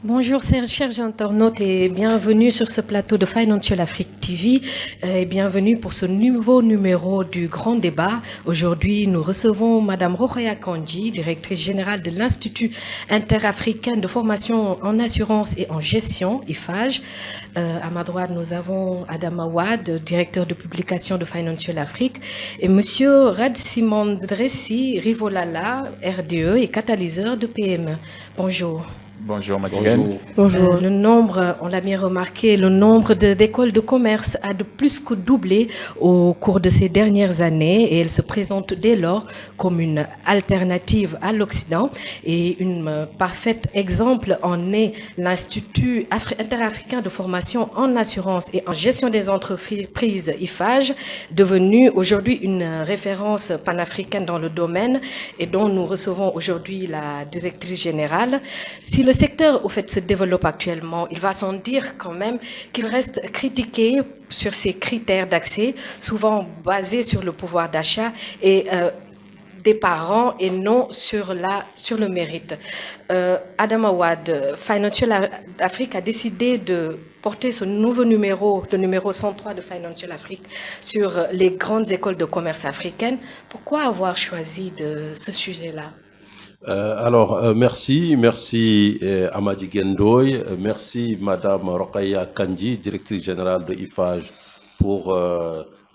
Bonjour chers internautes et bienvenue sur ce plateau de Financial Afrique TV et bienvenue pour ce nouveau numéro du Grand Débat. Aujourd'hui, nous recevons Madame Rokhaya Kandji, directrice générale de l'Institut interafricain de formation en assurance et en gestion, IFAGE. À ma droite, nous avons Adama Wade, directeur de publication de Financial Afrique, et Monsieur Radsimon Dressi Rivolala, RDE et catalyseur de PME. Bonjour. Bonjour Madeleine. Bonjour. Le nombre, on l'a bien remarqué, le nombre d'écoles de commerce a de plus que doublé au cours de ces dernières années et elle se présente dès lors comme une alternative à l'Occident. Et un parfait exemple en est l'Institut interafricain de formation en assurance et en gestion des entreprises IFAGE, devenu aujourd'hui une référence panafricaine dans le domaine et dont nous recevons aujourd'hui la directrice générale. Si le secteur, au fait, se développe actuellement, il va sans dire quand même qu'il reste critiqué sur ses critères d'accès, souvent basés sur le pouvoir d'achat et des parents et non sur le mérite. Adama Wade, Financial Afrique a décidé de porter ce nouveau numéro, le numéro 103 de Financial Afrique, sur les grandes écoles de commerce africaines. Pourquoi avoir choisi de ce sujet-là? Merci Amadi Gendoy, merci Madame Rokhaya Kandji, directrice générale de IFAGE, pour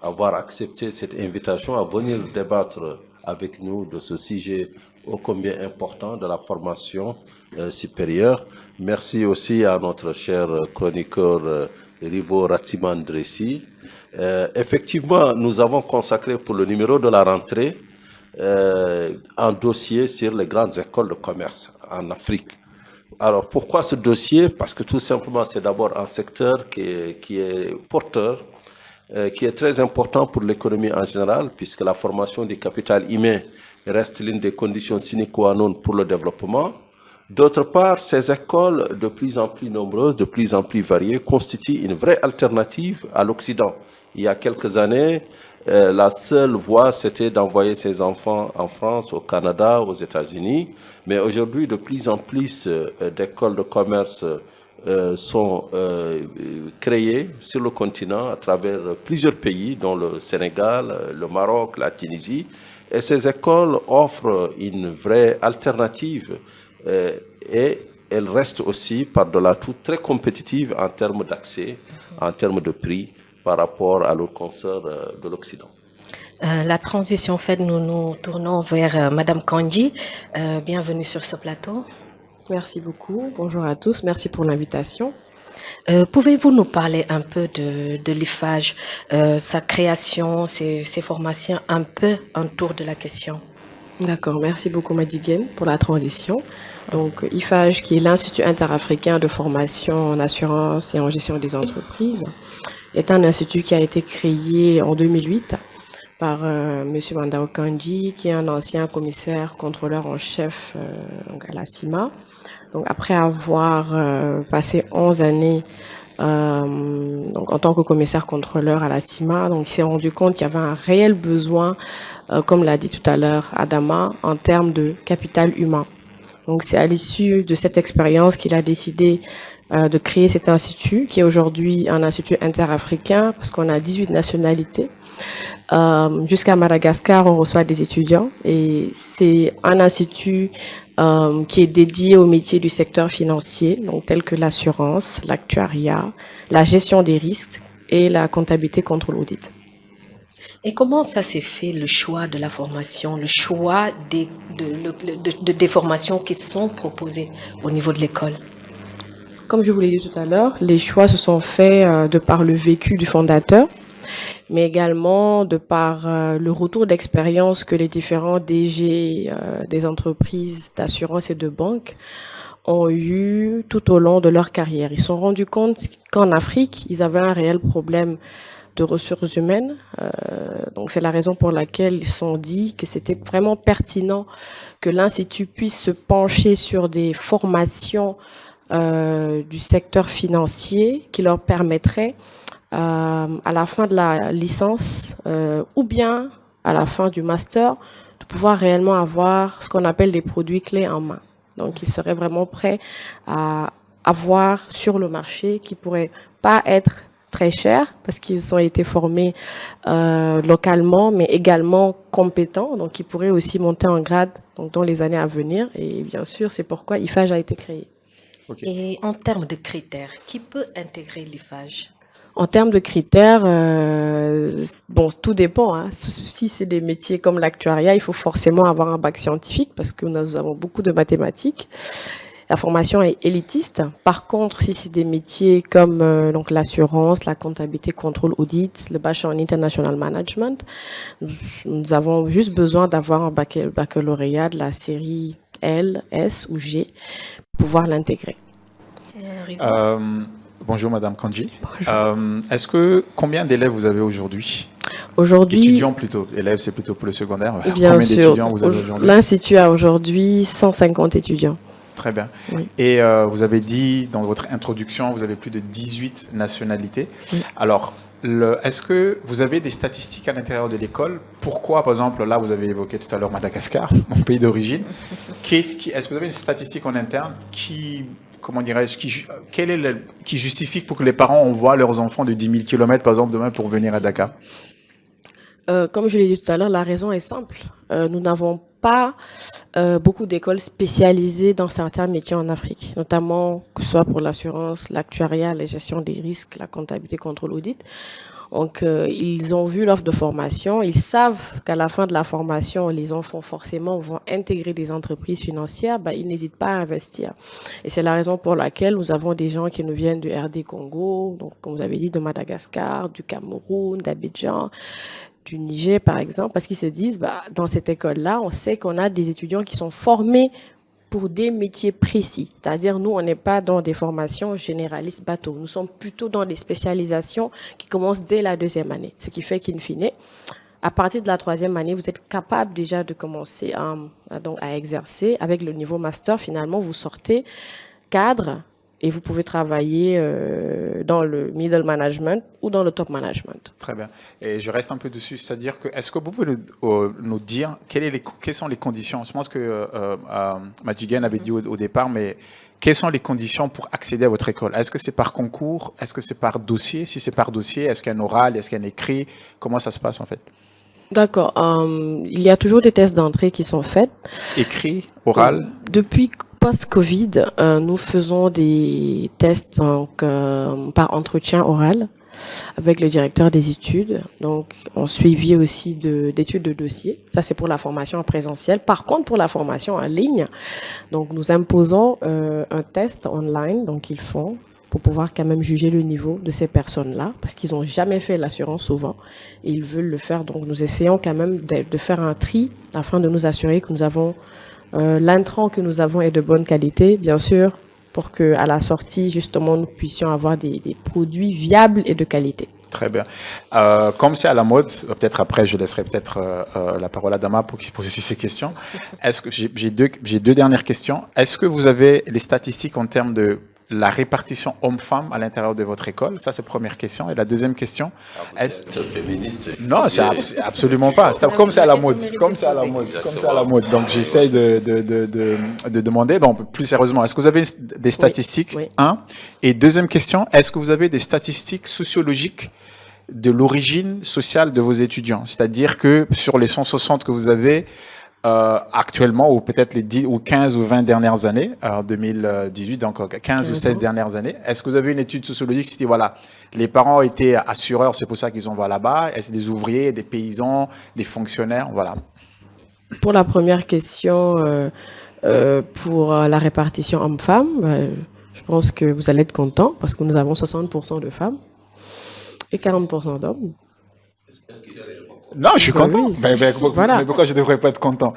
avoir accepté cette invitation à venir débattre avec nous de ce sujet ô combien important de la formation supérieure. Merci aussi à notre cher chroniqueur Rivo Ratiman Dressi. Effectivement, nous avons consacré pour le numéro de la rentrée un dossier sur les grandes écoles de commerce en Afrique. Alors, pourquoi ce dossier? Parce que tout simplement, c'est d'abord un secteur qui est porteur, qui est très important pour l'économie en général, puisque la formation du capital humain reste l'une des conditions sine qua non pour le développement. D'autre part, ces écoles de plus en plus nombreuses, de plus en plus variées, constituent une vraie alternative à l'Occident. Il y a quelques années, la seule voie, c'était d'envoyer ses enfants en France, au Canada, aux États-Unis. Mais aujourd'hui, de plus en plus d'écoles de commerce sont créées sur le continent à travers plusieurs pays, dont le Sénégal, le Maroc, la Tunisie. Et ces écoles offrent une vraie alternative et elles restent aussi, par-delà tout, très compétitives en termes d'accès, en termes de prix, par rapport à nos consoeurs de l'Occident. La transition faite, nous nous tournons vers Madame Kandji. Bienvenue sur ce plateau. Merci beaucoup. Bonjour à tous. Merci pour l'invitation. Pouvez-vous nous parler un peu de l'IFAGE, sa création, ses formations, un peu autour de la question? D'accord. Merci beaucoup, Madigen, pour la transition. Donc, IFAGE, qui est l'Institut interafricain de formation en assurance et en gestion des entreprises, est un institut qui a été créé en 2008 par M. Mandao Kandji, qui est un ancien commissaire contrôleur en chef à la CIMA. Donc, après avoir passé 11 années donc en tant que commissaire contrôleur à la CIMA, donc il s'est rendu compte qu'il y avait un réel besoin, comme l'a dit tout à l'heure Adama, en termes de capital humain. Donc, c'est à l'issue de cette expérience qu'il a décidé de créer cet institut, qui est aujourd'hui un institut interafricain, parce qu'on a 18 nationalités. Jusqu'à Madagascar, on reçoit des étudiants, et c'est un institut qui est dédié aux métiers du secteur financier, donc tels que l'assurance, l'actuariat, la gestion des risques et la comptabilité contre l'audit. Et comment ça s'est fait, le choix de la formation, le choix des formations qui sont proposées au niveau de l'école? Comme je vous l'ai dit tout à l'heure, les choix se sont faits de par le vécu du fondateur, mais également de par le retour d'expérience que les différents DG des entreprises d'assurance et de banque ont eu tout au long de leur carrière. Ils se sont rendus compte qu'en Afrique, ils avaient un réel problème de ressources humaines. Donc c'est la raison pour laquelle ils se sont dit que c'était vraiment pertinent que l'Institut puisse se pencher sur des formations du secteur financier qui leur permettrait à la fin de la licence ou bien à la fin du master de pouvoir réellement avoir ce qu'on appelle des produits clés en main. Donc ils seraient vraiment prêts à avoir sur le marché, qui pourraient pas être très chers parce qu'ils ont été formés localement, mais également compétents, donc ils pourraient aussi monter en grade donc, dans les années à venir. Et bien sûr, c'est pourquoi IFAGE a été créé. Okay. Et en termes de critères, qui peut intégrer l'IFAGE? En termes de critères, bon, tout dépend. Hein. Si c'est des métiers comme l'actuariat, il faut forcément avoir un bac scientifique parce que nous avons beaucoup de mathématiques. La formation est élitiste. Par contre, si c'est des métiers comme donc l'assurance, la comptabilité, contrôle, audit, le bachelor en international management, nous avons juste besoin d'avoir un baccalauréat de la série L, S ou G pour pouvoir l'intégrer. Bonjour Madame Kandji. Combien d'élèves vous avez aujourd'hui? Aujourd'hui, étudiants plutôt. Élèves, c'est plutôt pour le secondaire. Bien combien sûr. d'étudiants vous avez aujourd'hui? L'Institut a aujourd'hui 150 étudiants. Très bien. Oui. Et vous avez dit dans votre introduction, vous avez plus de 18 nationalités. Oui. Alors, est-ce que vous avez des statistiques à l'intérieur de l'école? Pourquoi, par exemple, là, vous avez évoqué tout à l'heure Madagascar, mon pays d'origine. Est-ce que vous avez une statistique en interne qui justifie pour que les parents envoient leurs enfants de 10 000 km, par exemple, demain pour venir à Dakar? Comme je l'ai dit tout à l'heure, la raison est simple. Nous n'avons pas beaucoup d'écoles spécialisées dans certains métiers en Afrique, notamment que ce soit pour l'assurance, l'actuariat, la gestion des risques, la comptabilité, contrôle, audit. Donc, ils ont vu l'offre de formation. Ils savent qu'à la fin de la formation, les enfants forcément vont intégrer des entreprises financières. Ils n'hésitent pas à investir. Et c'est la raison pour laquelle nous avons des gens qui nous viennent du RD Congo, donc comme vous avez dit, de Madagascar, du Cameroun, d'Abidjan, du Niger, par exemple, parce qu'ils se disent, dans cette école-là, on sait qu'on a des étudiants qui sont formés pour des métiers précis. C'est-à-dire, nous, on n'est pas dans des formations généralistes bateau. Nous sommes plutôt dans des spécialisations qui commencent dès la 2e année. Ce qui fait qu'in fine, à partir de la 3e année, vous êtes capable déjà de commencer à exercer. Avec le niveau master, finalement, vous sortez cadre et vous pouvez travailler dans le middle management ou dans le top management. Très bien. Et je reste un peu dessus, c'est-à-dire que est-ce que vous pouvez nous dire quelles sont les conditions? Je pense que Madjigen avait dit au départ, mais quelles sont les conditions pour accéder à votre école? Est-ce que c'est par concours? Est-ce que c'est par dossier? Si c'est par dossier, est-ce qu'il y a un oral? Est-ce qu'il y a un écrit? Comment ça se passe en fait? D'accord. Il y a toujours des tests d'entrée qui sont faits. Écrit, oral? Depuis post-Covid, nous faisons des tests par entretien oral avec le directeur des études. Donc, on suivi aussi d'études de dossier. Ça, c'est pour la formation en présentiel. Par contre, pour la formation en ligne, donc nous imposons un test online, donc ils font pour pouvoir quand même juger le niveau de ces personnes-là, parce qu'ils n'ont jamais fait l'assurance souvent, et ils veulent le faire. Donc, nous essayons quand même de faire un tri afin de nous assurer que nous avons l'intrant que nous avons est de bonne qualité, bien sûr, pour que à la sortie, justement, nous puissions avoir des produits viables et de qualité. Très bien. Comme c'est à la mode, peut-être après, je laisserai peut-être la parole à Dama pour qu'il pose aussi ces questions. Est-ce que j'ai deux dernières questions. Est-ce que vous avez les statistiques en termes de la répartition homme-femme à l'intérieur de votre école? Ça, c'est la première question. Et la deuxième question, est-ce féministe? Non, c'est absolument pas. Comme c'est à la mode. Comme c'est à la mode. Comme c'est à la mode. Donc, j'essaye de demander. Bon, plus sérieusement, est-ce que vous avez des statistiques? Oui. Un. Et deuxième question, est-ce que vous avez des statistiques sociologiques de l'origine sociale de vos étudiants? C'est-à-dire que sur les 160 que vous avez, actuellement, ou peut-être les 10 ou 15 ou 20 dernières années, en 2018, donc 15 ou 16 dernières années, est-ce que vous avez une étude sociologique qui dit, voilà, les parents étaient assureurs, c'est pour ça qu'ils envoient là-bas, est-ce des ouvriers, des paysans, des fonctionnaires, voilà. Pour la première question, pour la répartition homme-femme, je pense que vous allez être content parce que nous avons 60% de femmes et 40% d'hommes. Non, je suis content. Oui. Voilà. Mais pourquoi je ne devrais pas être content?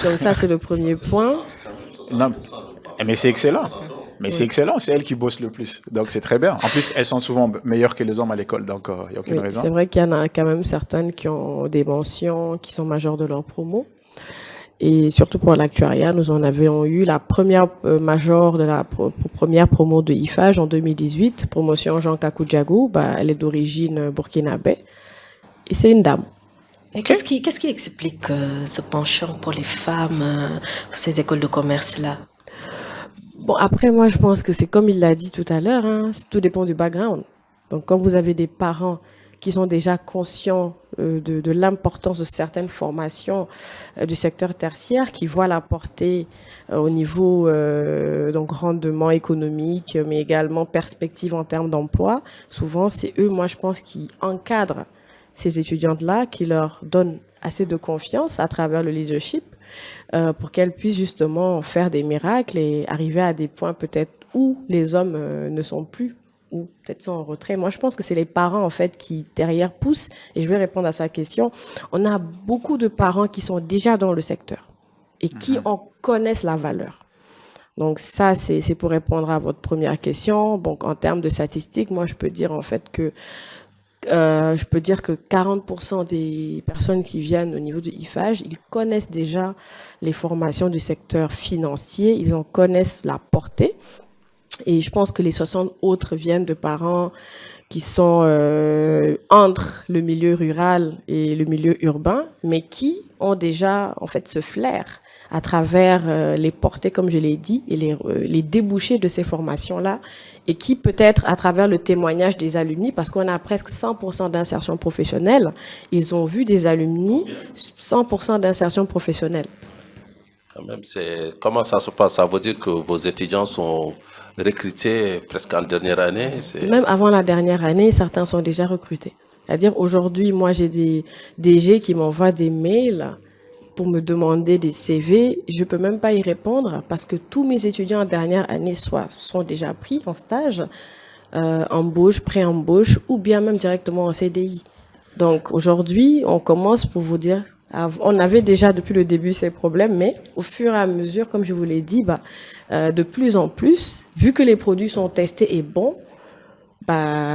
Donc ça, c'est le premier point. Non, mais c'est excellent. Mais c'est excellent, c'est elles qui bossent le plus. Donc c'est très bien. En plus, elles sont souvent meilleures que les hommes à l'école, donc il n'y a aucune raison. C'est vrai qu'il y en a quand même certaines qui ont des mentions, qui sont majeures de leur promo. Et surtout pour l'actuariat, nous en avions eu la première major de la première promo de IFAGE en 2018, promotion Jean Kakoudjagou, elle est d'origine burkinabé. Et c'est une dame. Et qu'est-ce qui explique ce penchant pour les femmes, pour ces écoles de commerce-là? Bon, après, moi, je pense que c'est comme il l'a dit tout à l'heure, hein, tout dépend du background. Donc, quand vous avez des parents qui sont déjà conscients de l'importance de certaines formations du secteur tertiaire, qui voient la portée au niveau donc rendement économique, mais également perspective en termes d'emploi, souvent, c'est eux, moi, je pense, qui encadrent ces étudiantes-là, qui leur donnent assez de confiance à travers le leadership pour qu'elles puissent justement faire des miracles et arriver à des points peut-être où les hommes ne sont plus ou peut-être sont en retrait. Moi, je pense que c'est les parents en fait qui derrière poussent et je vais répondre à sa question. On a beaucoup de parents qui sont déjà dans le secteur et qui en connaissent la valeur. Donc ça, c'est pour répondre à votre première question. Donc en termes de statistiques, moi, je peux dire en fait que 40% des personnes qui viennent au niveau de IFAJ, ils connaissent déjà les formations du secteur financier, ils en connaissent la portée. Et je pense que les 60 autres viennent de parents qui sont entre le milieu rural et le milieu urbain, mais qui ont déjà en fait ce flair à travers les portées, comme je l'ai dit, et les débouchés de ces formations-là, et qui peut-être à travers le témoignage des alumni, parce qu'on a presque 100% d'insertion professionnelle, ils ont vu des alumni 100% d'insertion professionnelle. Quand même, comment ça se passe? Ça veut dire que vos étudiants sont recrutés presque en dernière année? Même avant la dernière année, certains sont déjà recrutés. C'est-à-dire aujourd'hui, moi j'ai des DG qui m'envoient des mails pour me demander des CV, je peux même pas y répondre parce que tous mes étudiants en dernière année sont déjà pris en stage, embauche, pré-embauche ou bien même directement en CDI. Donc aujourd'hui, on commence pour vous dire, on avait déjà depuis le début ces problèmes, mais au fur et à mesure, comme je vous l'ai dit, de plus en plus, vu que les produits sont testés et bons,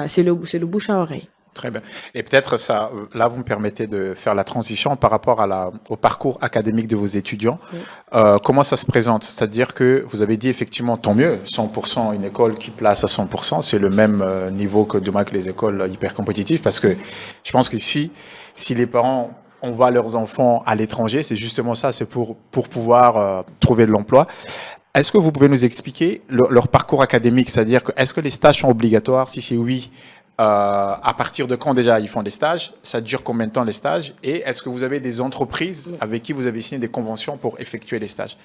c'est le bouche à oreille. Très bien. Et peut-être ça, là, vous me permettez de faire la transition par rapport au parcours académique de vos étudiants. Oui. Comment ça se présente? C'est-à-dire que vous avez dit effectivement, tant mieux, 100%, une école qui place à 100%, c'est le même niveau que demain que les écoles hyper compétitives, parce que je pense qu'ici, si les parents envoient leurs enfants à l'étranger, c'est justement ça, c'est pour pouvoir trouver de l'emploi. Est-ce que vous pouvez nous expliquer leur parcours académique? C'est-à-dire que est-ce que les stages sont obligatoires? Si c'est oui, à partir de quand déjà ils font des stages? Ça dure combien de temps les stages? Et est-ce que vous avez des entreprises avec qui vous avez signé des conventions pour effectuer les stages?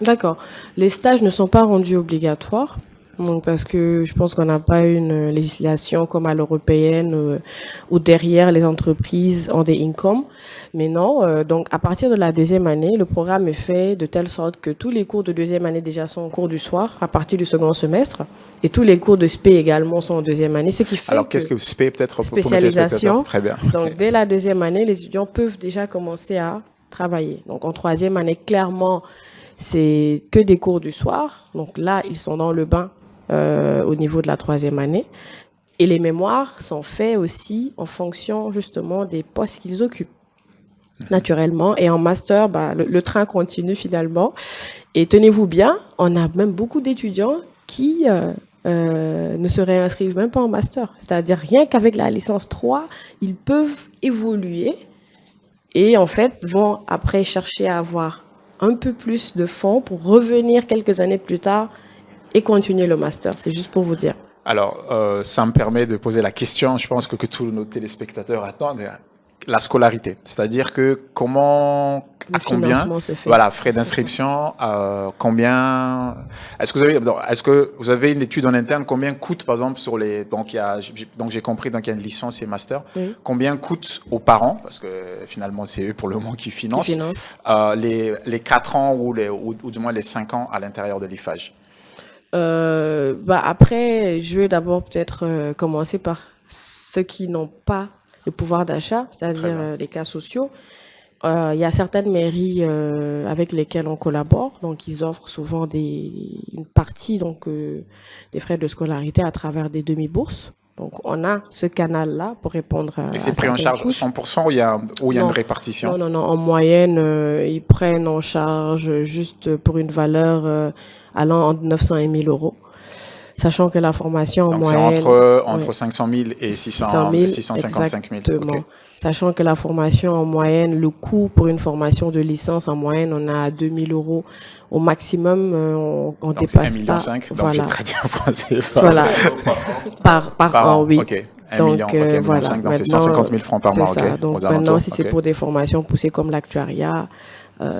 D'accord. Les stages ne sont pas rendus obligatoires. Donc, parce que je pense qu'on n'a pas une législation comme à l'européenne où derrière les entreprises ont des incomes. Mais non, donc à partir de la deuxième année, le programme est fait de telle sorte que tous les cours de deuxième année déjà sont en cours du soir à partir du second semestre. Et tous les cours de spé également sont en deuxième année, ce qui fait Alors, qu'est-ce que spé peut-être pour spécialisation. Très bien. Donc, dès la deuxième année, les étudiants peuvent déjà commencer à travailler. Donc, en troisième année, clairement, c'est que des cours du soir. Donc là, ils sont dans le bain au niveau de la troisième année. Et les mémoires sont faits aussi en fonction justement des postes qu'ils occupent. Naturellement. Et en master, le train continue finalement. Et tenez-vous bien, on a même beaucoup d'étudiants qui ne se réinscrivent même pas en master. C'est-à-dire rien qu'avec la licence 3, ils peuvent évoluer et en fait vont après chercher à avoir un peu plus de fonds pour revenir quelques années plus tard et continuer le master. C'est juste pour vous dire. Alors, ça me permet de poser la question, je pense que tous nos téléspectateurs attendent, la scolarité. C'est-à-dire que combien, se fait. Voilà, frais d'inscription, combien, est-ce que vous avez une étude en interne, combien coûte, par exemple, donc j'ai compris, donc il y a une licence et master, oui. Combien coûte aux parents, parce que finalement, c'est eux pour le moment qui financent, les 4 ans ou du moins les 5 ans à l'intérieur de l'IFAJ? Après, je vais d'abord peut-être commencer par ceux qui n'ont pas le pouvoir d'achat, c'est-à-dire les cas sociaux. Il y a certaines mairies avec lesquelles on collabore, donc ils offrent souvent une partie des frais de scolarité à travers des demi-bourses. Donc on a ce canal-là pour répondre à. Et c'est pris en charge 100% ou il y a une répartition? Non. En moyenne, ils prennent en charge juste pour une valeur allant entre 900 et 1000 euros. sachant que la formation en Donc c'est moyenne... entre ouais, 500 000 et 600 000, 655 000. exactement. Ok. Sachant que la formation en moyenne, le coût pour une formation de licence en moyenne, on a 2 000 euros au maximum, on Donc c'est dépasse 1,5 million. pas. Donc j'ai Voilà, traduit en français. Par, voilà, par par an, an. oui. Ok. 1 Donc million. Ok, 1,5 million. voilà, Donc c'est maintenant, 150 000 francs par mois. c'est ça. Ok. Donc Aux maintenant, alentours. si c'est Ok. pour des formations poussées comme l'actuariat,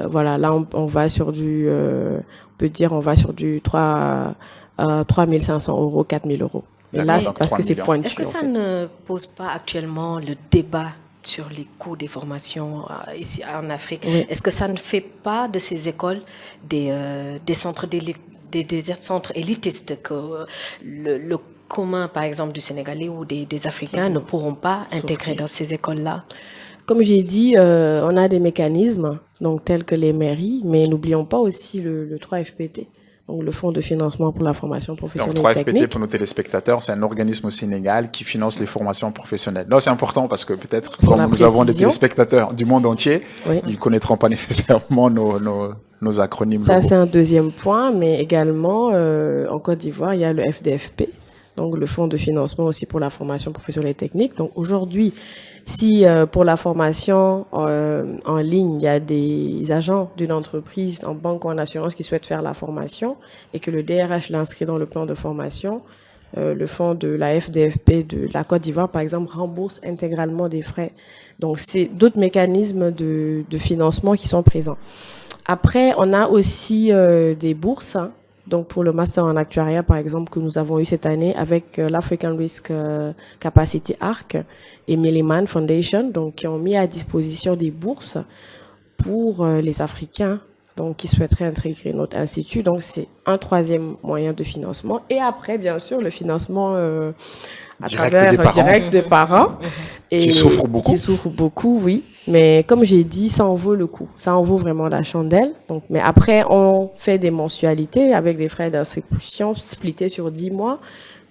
voilà, là on va sur du, on peut dire, on va sur du 3 500 euros, 4 000 euros. Et là, D'accord, c'est donc parce 3 que c'est millions. pointu. Est-ce que en ça fait. ne pose pas actuellement le débat sur les coûts des formations ici en Afrique? Oui. Est-ce que ça ne fait pas de ces écoles des centres des centres élitistes que le commun, par exemple, du Sénégalais ou des Africains ne pourront pas intégrer dans ces écoles-là? Comme j'ai dit, on a des mécanismes, donc tels que les mairies, mais n'oublions pas aussi le 3FPT, donc le Fonds de financement pour la formation Donc professionnelle et 3FPT technique. pour nos téléspectateurs, c'est un organisme au Sénégal qui finance les formations professionnelles. Non, c'est important parce que peut-être, Pour comme la nous avons des précision. téléspectateurs du monde entier, Oui. ils ne connaîtront pas nécessairement nos acronymes. Ça, locaux. c'est un deuxième point, mais également, en Côte d'Ivoire, il y a le FDFP, donc le Fonds de financement aussi pour la formation professionnelle et technique. Donc aujourd'hui, si pour la formation en ligne, il y a des agents d'une entreprise en banque ou en assurance qui souhaitent faire la formation et que le DRH l'inscrit dans le plan de formation, le fonds de la FDFP de la Côte d'Ivoire, par exemple, rembourse intégralement des frais. Donc, c'est d'autres mécanismes de financement qui sont présents. Après, on a aussi des bourses. Hein. Donc, pour le master en actuariat, par exemple, que nous avons eu cette année avec l'African Risk Capacity Arc et Milliman Foundation, donc qui ont mis à disposition des bourses pour les Africains, donc qui souhaiteraient intégrer notre institut. Donc, c'est un troisième moyen de financement. Et après, bien sûr, le financement à Direct travers des parents. direct des parents. Et Qui souffrent beaucoup. Qui souffrent beaucoup, oui. Mais comme j'ai dit, ça en vaut le coup. Ça en vaut vraiment la chandelle. Donc, mais après, on fait des mensualités avec des frais d'inscription splittés sur 10 mois.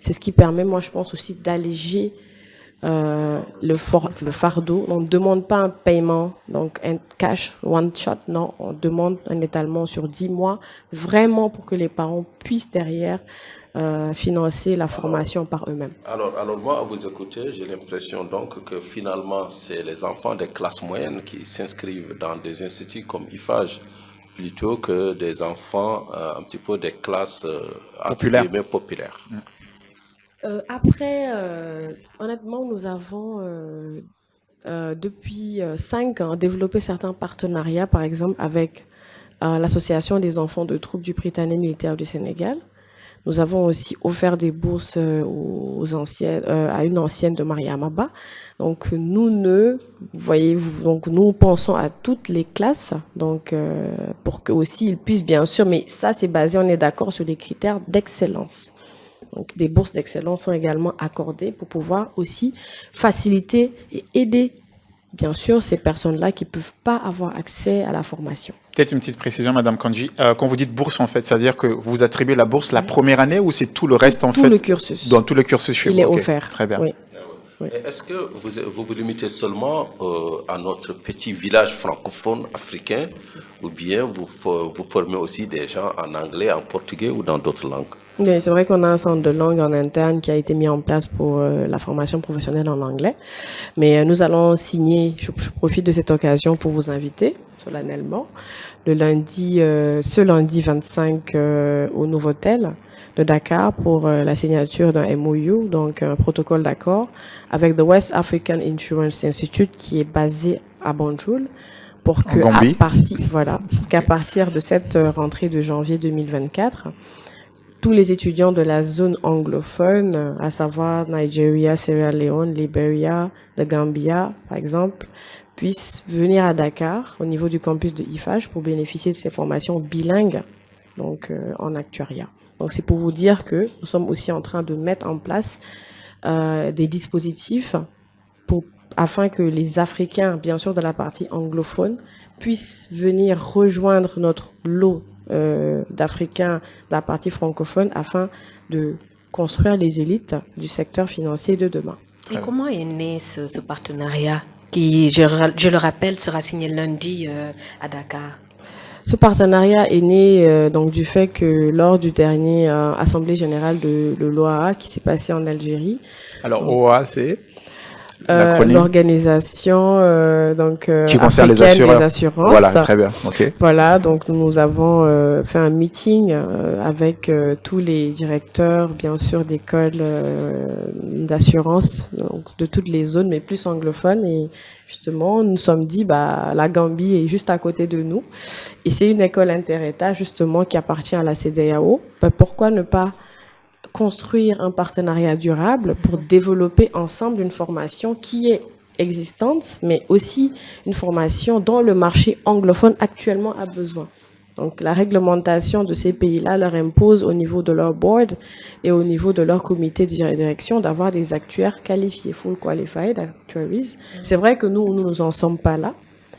C'est ce qui permet, moi, je pense aussi d'alléger le fardeau. On ne demande pas un paiement, donc un cash, one shot, non. On demande un étalement sur 10 mois, vraiment pour que les parents puissent derrière financer la formation par eux-mêmes. Alors moi, à vous écouter, j'ai l'impression donc que finalement, c'est les enfants des classes moyennes qui s'inscrivent dans des instituts comme IFAGE plutôt que des enfants un petit peu des classes populaires. Après, honnêtement, nous avons depuis 5 ans développé certains partenariats, par exemple avec l'Association des enfants de troupes du Prytanée militaire du Sénégal. Nous avons aussi offert des bourses aux anciennes, à une ancienne de Mariamaba. Donc nous pensons à toutes les classes, donc pour que aussi ils puissent bien sûr, mais ça c'est basé, on est d'accord sur les critères d'excellence. Donc des bourses d'excellence sont également accordées pour pouvoir aussi faciliter et aider bien sûr ces personnes-là qui peuvent pas avoir accès à la formation. Peut-être une petite précision, Madame Kandji. Quand vous dites bourse, en fait, c'est-à-dire que vous attribuez la bourse la première année ou c'est tout le reste, en fait? Tout le cursus. Dans tout le cursus chez vous. Il est Ok, offert. Très bien. Oui. Et est-ce que vous vous limitez seulement à notre petit village francophone africain ou bien vous formez aussi des gens en anglais, en portugais ou dans d'autres langues? Oui, c'est vrai qu'on a un centre de langue en interne qui a été mis en place pour la formation professionnelle en anglais. Mais nous allons signer, je profite de cette occasion pour vous inviter solennellement, ce lundi 25 au Novotel de Dakar pour la signature d'un MOU, donc un protocole d'accord, avec The West African Insurance Institute qui est basé à Banjul, pour que qu'à partir de cette rentrée de janvier 2024, tous les étudiants de la zone anglophone, à savoir Nigeria, Sierra Leone, Liberia, the Gambia, par exemple, puissent venir à Dakar au niveau du campus de IFAGE pour bénéficier de ces formations bilingues, donc en actuariat. Donc c'est pour vous dire que nous sommes aussi en train de mettre en place des dispositifs afin que les Africains, bien sûr de la partie anglophone, puissent venir rejoindre notre lot d'Africains de la partie francophone afin de construire les élites du secteur financier de demain. Et comment est né ce partenariat qui, je le rappelle, sera signé lundi à Dakar? Ce partenariat est né donc du fait que lors du dernier Assemblée générale de l'OAA qui s'est passée en Algérie. Alors, OA, c'est l'acronyme l'organisation qui concerne les africaine assureurs. des assurances. Voilà, très bien. Ok. Voilà, donc nous avons fait un meeting avec tous les directeurs, bien sûr, d'écoles d'assurance, donc de toutes les zones, mais plus anglophones. Et justement, nous nous sommes dit, la Gambie est juste à côté de nous. Et c'est une école inter-État, justement, qui appartient à la CEDEAO. Pourquoi ne pas construire un partenariat durable pour développer ensemble une formation qui est existante, mais aussi une formation dont le marché anglophone actuellement a besoin. Donc, la réglementation de ces pays-là leur impose au niveau de leur board et au niveau de leur comité de direction d'avoir des actuaires qualifiés, full qualified actuaries. C'est vrai que nous n'en sommes pas là,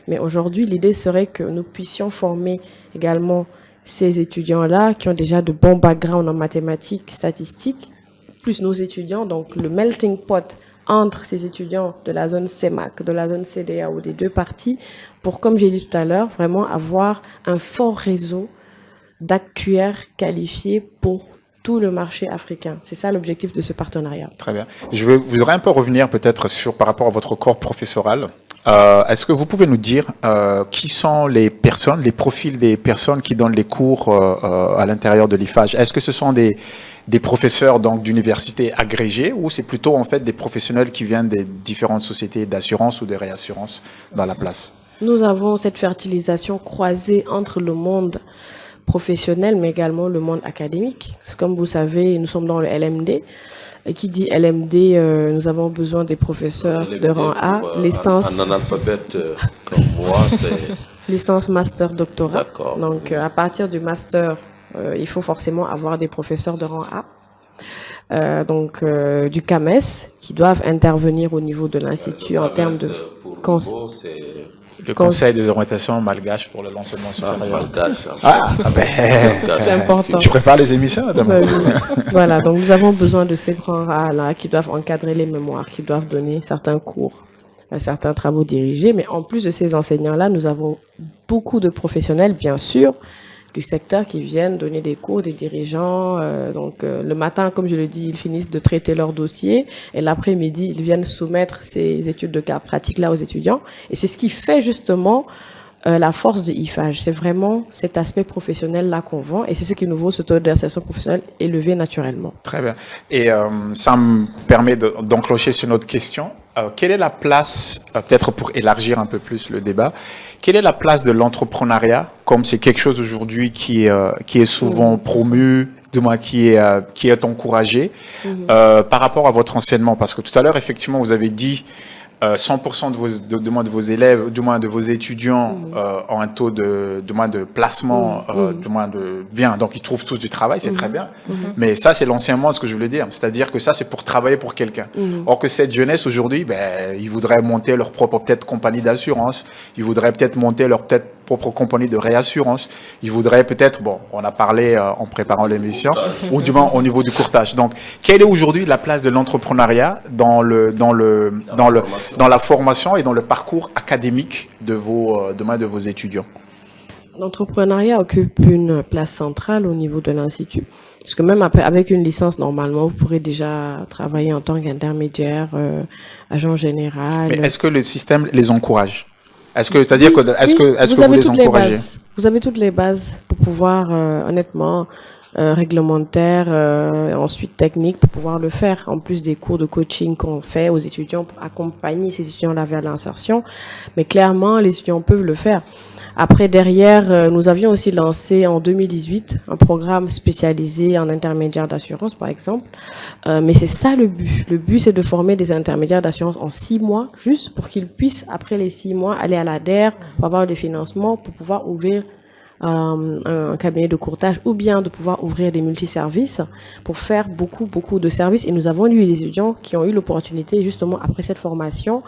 mais aujourd'hui, l'idée serait que nous puissions former également ces étudiants-là qui ont déjà de bons backgrounds en mathématiques, statistiques, plus nos étudiants, donc le melting pot entre ces étudiants de la zone CEMAC, de la zone CEDEAO, des deux parties, pour, comme j'ai dit tout à l'heure, vraiment avoir un fort réseau d'actuaires qualifiés pour tout le marché africain. C'est ça l'objectif de ce partenariat. Très bien. Je voudrais un peu revenir peut-être par rapport à votre corps professoral. Est-ce que vous pouvez nous dire qui sont les personnes, les profils des personnes qui donnent les cours à l'intérieur de l'IFAGE? Est-ce que ce sont des professeurs donc d'universités agrégés ou c'est plutôt en fait des professionnels qui viennent des différentes sociétés d'assurance ou de réassurance dans la place? Nous avons cette fertilisation croisée entre le monde professionnel, mais également le monde académique. Parce que comme vous savez, nous sommes dans le LMD. Et qui dit LMD, nous avons besoin des professeurs de rang A, licence. Un analphabète comme moi, c'est licence, master, doctorat. D'accord. Donc, à partir du master, il faut forcément avoir des professeurs de rang A. Du CAMES, qui doivent intervenir au niveau de l'Institut en termes de... Le Conseil des orientations malgaches pour l'enseignement supérieur. Malgache. C'est important. Je prépare les émissions, madame. Voilà, donc nous avons besoin de ces grands rats-là qui doivent encadrer les mémoires, qui doivent donner certains cours, certains travaux dirigés. Mais en plus de ces enseignants-là, nous avons beaucoup de professionnels, bien sûr, du secteur qui viennent donner des cours, des dirigeants. Le matin, comme je le dis, ils finissent de traiter leur dossier et l'après-midi, ils viennent soumettre ces études de cas pratiques là aux étudiants. Et c'est ce qui fait justement la force de IFAGE. C'est vraiment cet aspect professionnel là qu'on vend et c'est ce qui nous vaut ce taux d'insertion professionnelle élevé naturellement. Très bien. Et ça me permet d'enclencher sur notre question. Quelle est la place, peut-être pour élargir un peu plus le débat, quelle est la place de l'entrepreneuriat, comme c'est quelque chose aujourd'hui qui est souvent promu, du moins qui est encouragé, par rapport à votre enseignement? Parce que tout à l'heure, effectivement, vous avez dit 100% de vos élèves, du moins de vos étudiants ont un taux de placement, bien. Donc, ils trouvent tous du travail, c'est très bien. Mais ça, c'est l'ancien monde, ce que je voulais dire. C'est-à-dire que ça, c'est pour travailler pour quelqu'un. Or que cette jeunesse, aujourd'hui, ils voudraient monter leur propre, peut-être, compagnie d'assurance. Ils voudraient peut-être monter leur, propre compagnie de réassurance. Ils voudraient peut-être, on a parlé en préparant l'émission, ou du moins au niveau du courtage. Donc, quelle est aujourd'hui la place de l'entrepreneuriat dans la formation et dans le parcours académique de vos étudiants? L'entrepreneuriat occupe une place centrale au niveau de l'Institut. Parce que même avec une licence, normalement, vous pourrez déjà travailler en tant qu'intermédiaire, agent général. Mais est-ce que le système les encourage? Est-ce que vous les encouragez? Vous avez toutes les bases pour pouvoir, honnêtement, réglementaire, ensuite technique pour pouvoir le faire, en plus des cours de coaching qu'on fait aux étudiants pour accompagner ces étudiants-là vers l'insertion. Mais clairement, les étudiants peuvent le faire. Après, derrière, nous avions aussi lancé en 2018 un programme spécialisé en intermédiaire d'assurance, par exemple. Mais c'est ça le but. Le but, c'est de former des intermédiaires d'assurance en 6 mois, juste pour qu'ils puissent, après les 6 mois, aller à l'ADER pour avoir des financements, pour pouvoir ouvrir un cabinet de courtage ou bien de pouvoir ouvrir des multiservices pour faire beaucoup de services. Et nous avons eu des étudiants qui ont eu l'opportunité, justement, après cette formation,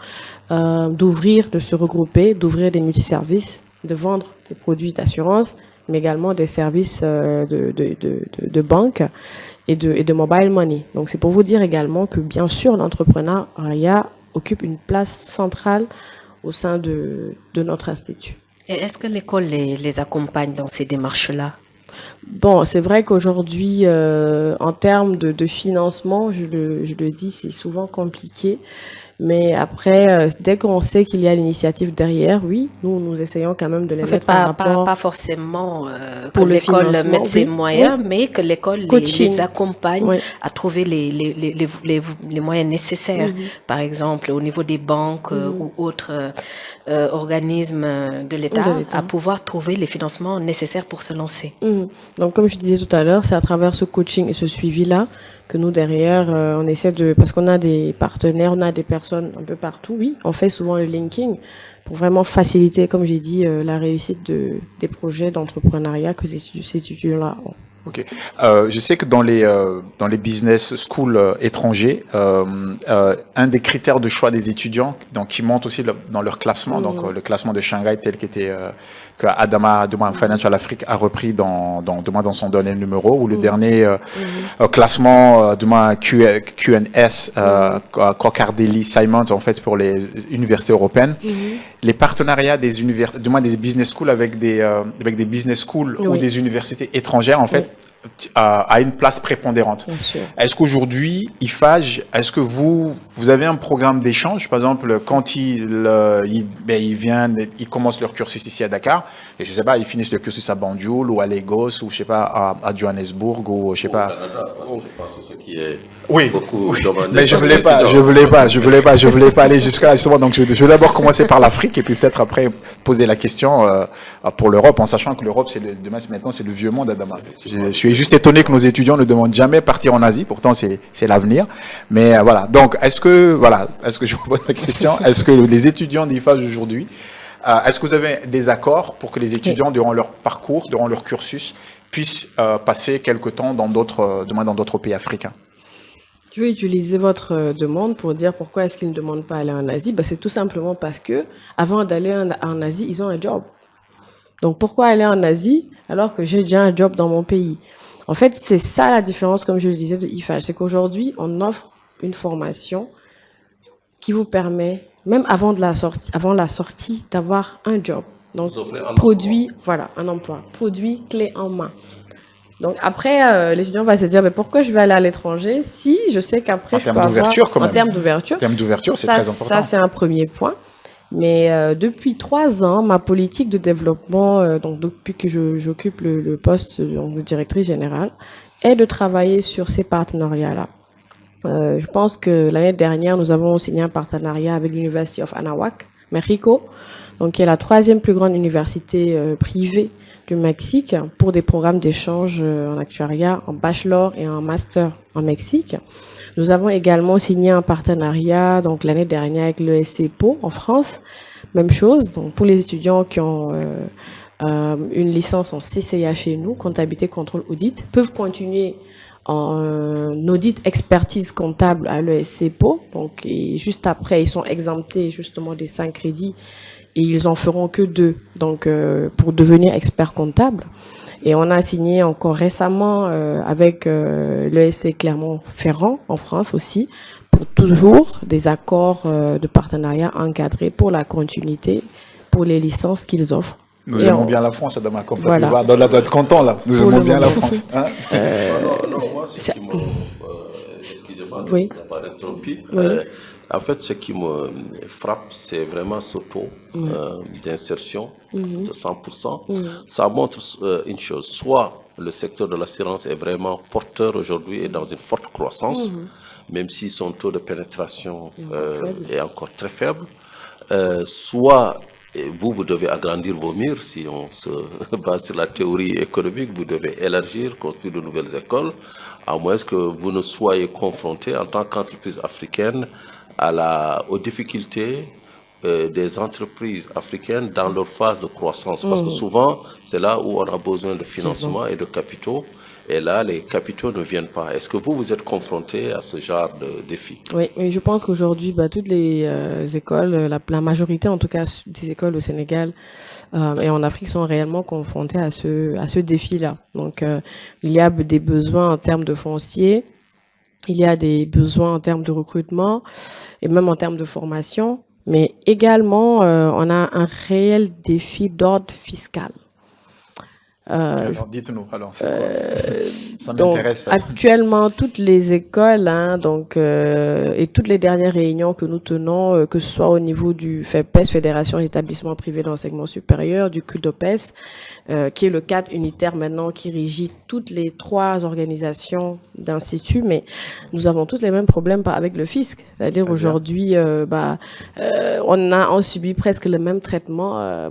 d'ouvrir, de se regrouper, d'ouvrir des multiservices, de vendre des produits d'assurance, mais également des services de banque et de mobile money. Donc, c'est pour vous dire également que, bien sûr, l'entrepreneuriat occupe une place centrale au sein de notre institut. Et est-ce que l'école les accompagne dans ces démarches-là? Bon, c'est vrai qu'aujourd'hui, en termes de financement, je le dis, c'est souvent compliqué. Mais après, dès qu'on sait qu'il y a l'initiative derrière, oui, nous essayons quand même de les En fait, mettre en rapport pas forcément que pour le l'école financement. mette ses Oui, moyens, oui. mais que l'école Coaching. les accompagne Oui. à trouver les moyens nécessaires. Par exemple, au niveau des banques ou autres organismes de l'État, à pouvoir trouver les financements nécessaires pour se lancer. Donc, comme je disais tout à l'heure, c'est à travers ce coaching et ce suivi-là que nous, derrière, on essaie de... Parce qu'on a des partenaires, on a des personnes un peu partout, oui. On fait souvent le linking pour vraiment faciliter, comme j'ai dit, la réussite des projets d'entrepreneuriat que ces étudiants-là ont. Ok. Je sais que dans les business schools étrangers, un des critères de choix des étudiants, donc qui montent aussi dans leur classement, donc le classement de Shanghai tel qu'était que Adama Financial Afrique a repris dans son dernier numéro, ou le dernier classement QNS Cocardelli Simons en fait pour les universités européennes. Les partenariats des des business schools avec des business schools ou des universités étrangères en fait a une place prépondérante. Est-ce qu'aujourd'hui, IFAGE, est-ce que vous avez un programme d'échange? Par exemple, quand ils commencent leur cursus ici à Dakar, et je sais pas, ils finissent le cursus à Banjul ou à Lagos ou je sais pas à Johannesburg ou je sais pas. Au Canada, parce que je pense que ce qui est beaucoup demandé. Mais je voulais pas aller jusqu'à là justement. Donc je vais d'abord commencer par l'Afrique et puis peut-être après poser la question pour l'Europe, en sachant que l'Europe maintenant c'est le vieux monde, Adama. Je suis juste étonné que nos étudiants ne demandent jamais partir en Asie, pourtant c'est l'avenir. Mais voilà. Donc est-ce que je vous pose la question, est-ce que les étudiants d'IFAGE aujourd'hui, est-ce que vous avez des accords pour que les étudiants durant leur parcours, durant leur cursus, puissent passer quelque temps dans d'autres pays africains? Je vais utiliser votre demande pour dire pourquoi est-ce qu'ils ne demandent pas à aller en Asie. C'est tout simplement parce que avant d'aller en Asie, ils ont un job. Donc pourquoi aller en Asie alors que j'ai déjà un job dans mon pays? En fait, c'est ça la différence, comme je le disais, de IFAGE. C'est qu'aujourd'hui, on offre une formation qui vous permet, même avant la sortie, d'avoir un job. Donc, un emploi. Produit clé en main. Donc après, l'étudiant va se dire, mais pourquoi je vais aller à l'étranger si je sais qu'après je peux avoir... En termes d'ouverture, c'est très important. Ça, c'est un premier point. Mais depuis 3 ans, ma politique de développement, donc depuis que j'occupe le poste de directrice générale, est de travailler sur ces partenariats-là. Je pense que l'année dernière, nous avons signé un partenariat avec l'University of Anahuac, Mexico, donc qui est la 3e plus grande université privée du Mexique pour des programmes d'échange en actuariat, en bachelor et en master en Mexique. Nous avons également signé un partenariat donc l'année dernière avec l'ESC Pau en France. Même chose, donc pour les étudiants qui ont une licence en CCA chez nous, comptabilité, contrôle, audit, peuvent continuer en audit expertise comptable à l'ESC Pau. Donc et juste après, ils sont exemptés justement des 5 crédits et ils en feront que 2 donc pour devenir expert comptable. Et on a signé encore récemment avec l'ESC Clermont-Ferrand en France aussi, pour toujours des accords de partenariat encadrés pour la continuité, pour les licences qu'ils offrent. Nous aimons bien la France, Adama, comme ça, tu vas être content là. Nous aimons bien la France. Hein? Moi, ce qui me... excusez-moi de oui. ne pas interrompu. Oui. En fait, ce qui me frappe, c'est vraiment ce taux d'insertion de 100%. Ça montre une chose. Soit le secteur de l'assurance est vraiment porteur aujourd'hui et dans une forte croissance, même si son taux de pénétration est encore très faible. Soit vous devez agrandir vos murs, si on se base sur la théorie économique, vous devez élargir, construire de nouvelles écoles, à moins que vous ne soyez confronté en tant qu'entreprise africaine aux difficultés des entreprises africaines dans leur phase de croissance. Parce que souvent, c'est là où on a besoin de financement et de capitaux. Et là, les capitaux ne viennent pas. Est-ce que vous êtes confronté à ce genre de défi? Oui, je pense qu'aujourd'hui, toutes les écoles, la majorité en tout cas des écoles au Sénégal et en Afrique sont réellement confrontées à ce défi-là. Donc, il y a des besoins en termes de foncier, il y a des besoins en termes de recrutement et même en termes de formation. mais également, on a un réel défi d'ordre fiscal. Alors, dites-nous, alors, c'est quoi? Ça Donc, m'intéresse. actuellement, toutes les écoles, et toutes les dernières réunions que nous tenons, que ce soit au niveau du FEPES, Fédération d'établissements privés d'enseignement supérieur, du CUDOPES, qui est le cadre unitaire maintenant qui régit toutes les 3 organisations d'instituts, mais nous avons tous les mêmes problèmes avec le fisc. C'est-à-dire aujourd'hui, on subit presque le même traitement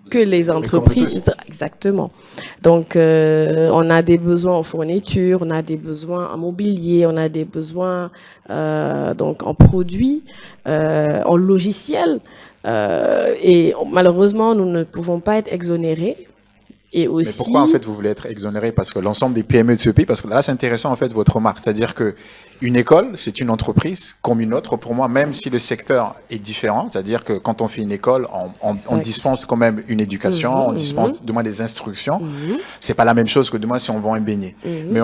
que les entreprises. Exactement. Donc, on a des besoins en fourniture, on a des besoins en mobilier, on a des besoins donc en produits, en logiciels. Et malheureusement, nous ne pouvons pas être exonérés. Et aussi... Mais pourquoi en fait vous voulez être exonéré? Parce que l'ensemble des PME de ce pays, parce que là c'est intéressant en fait votre remarque, c'est-à-dire que une école c'est une entreprise comme une autre pour moi, même si le secteur est différent, c'est-à-dire que quand on fait une école, on dispense quand même une éducation, on dispense du moins des instructions. C'est pas la même chose que demain si on vend un beignet. Mais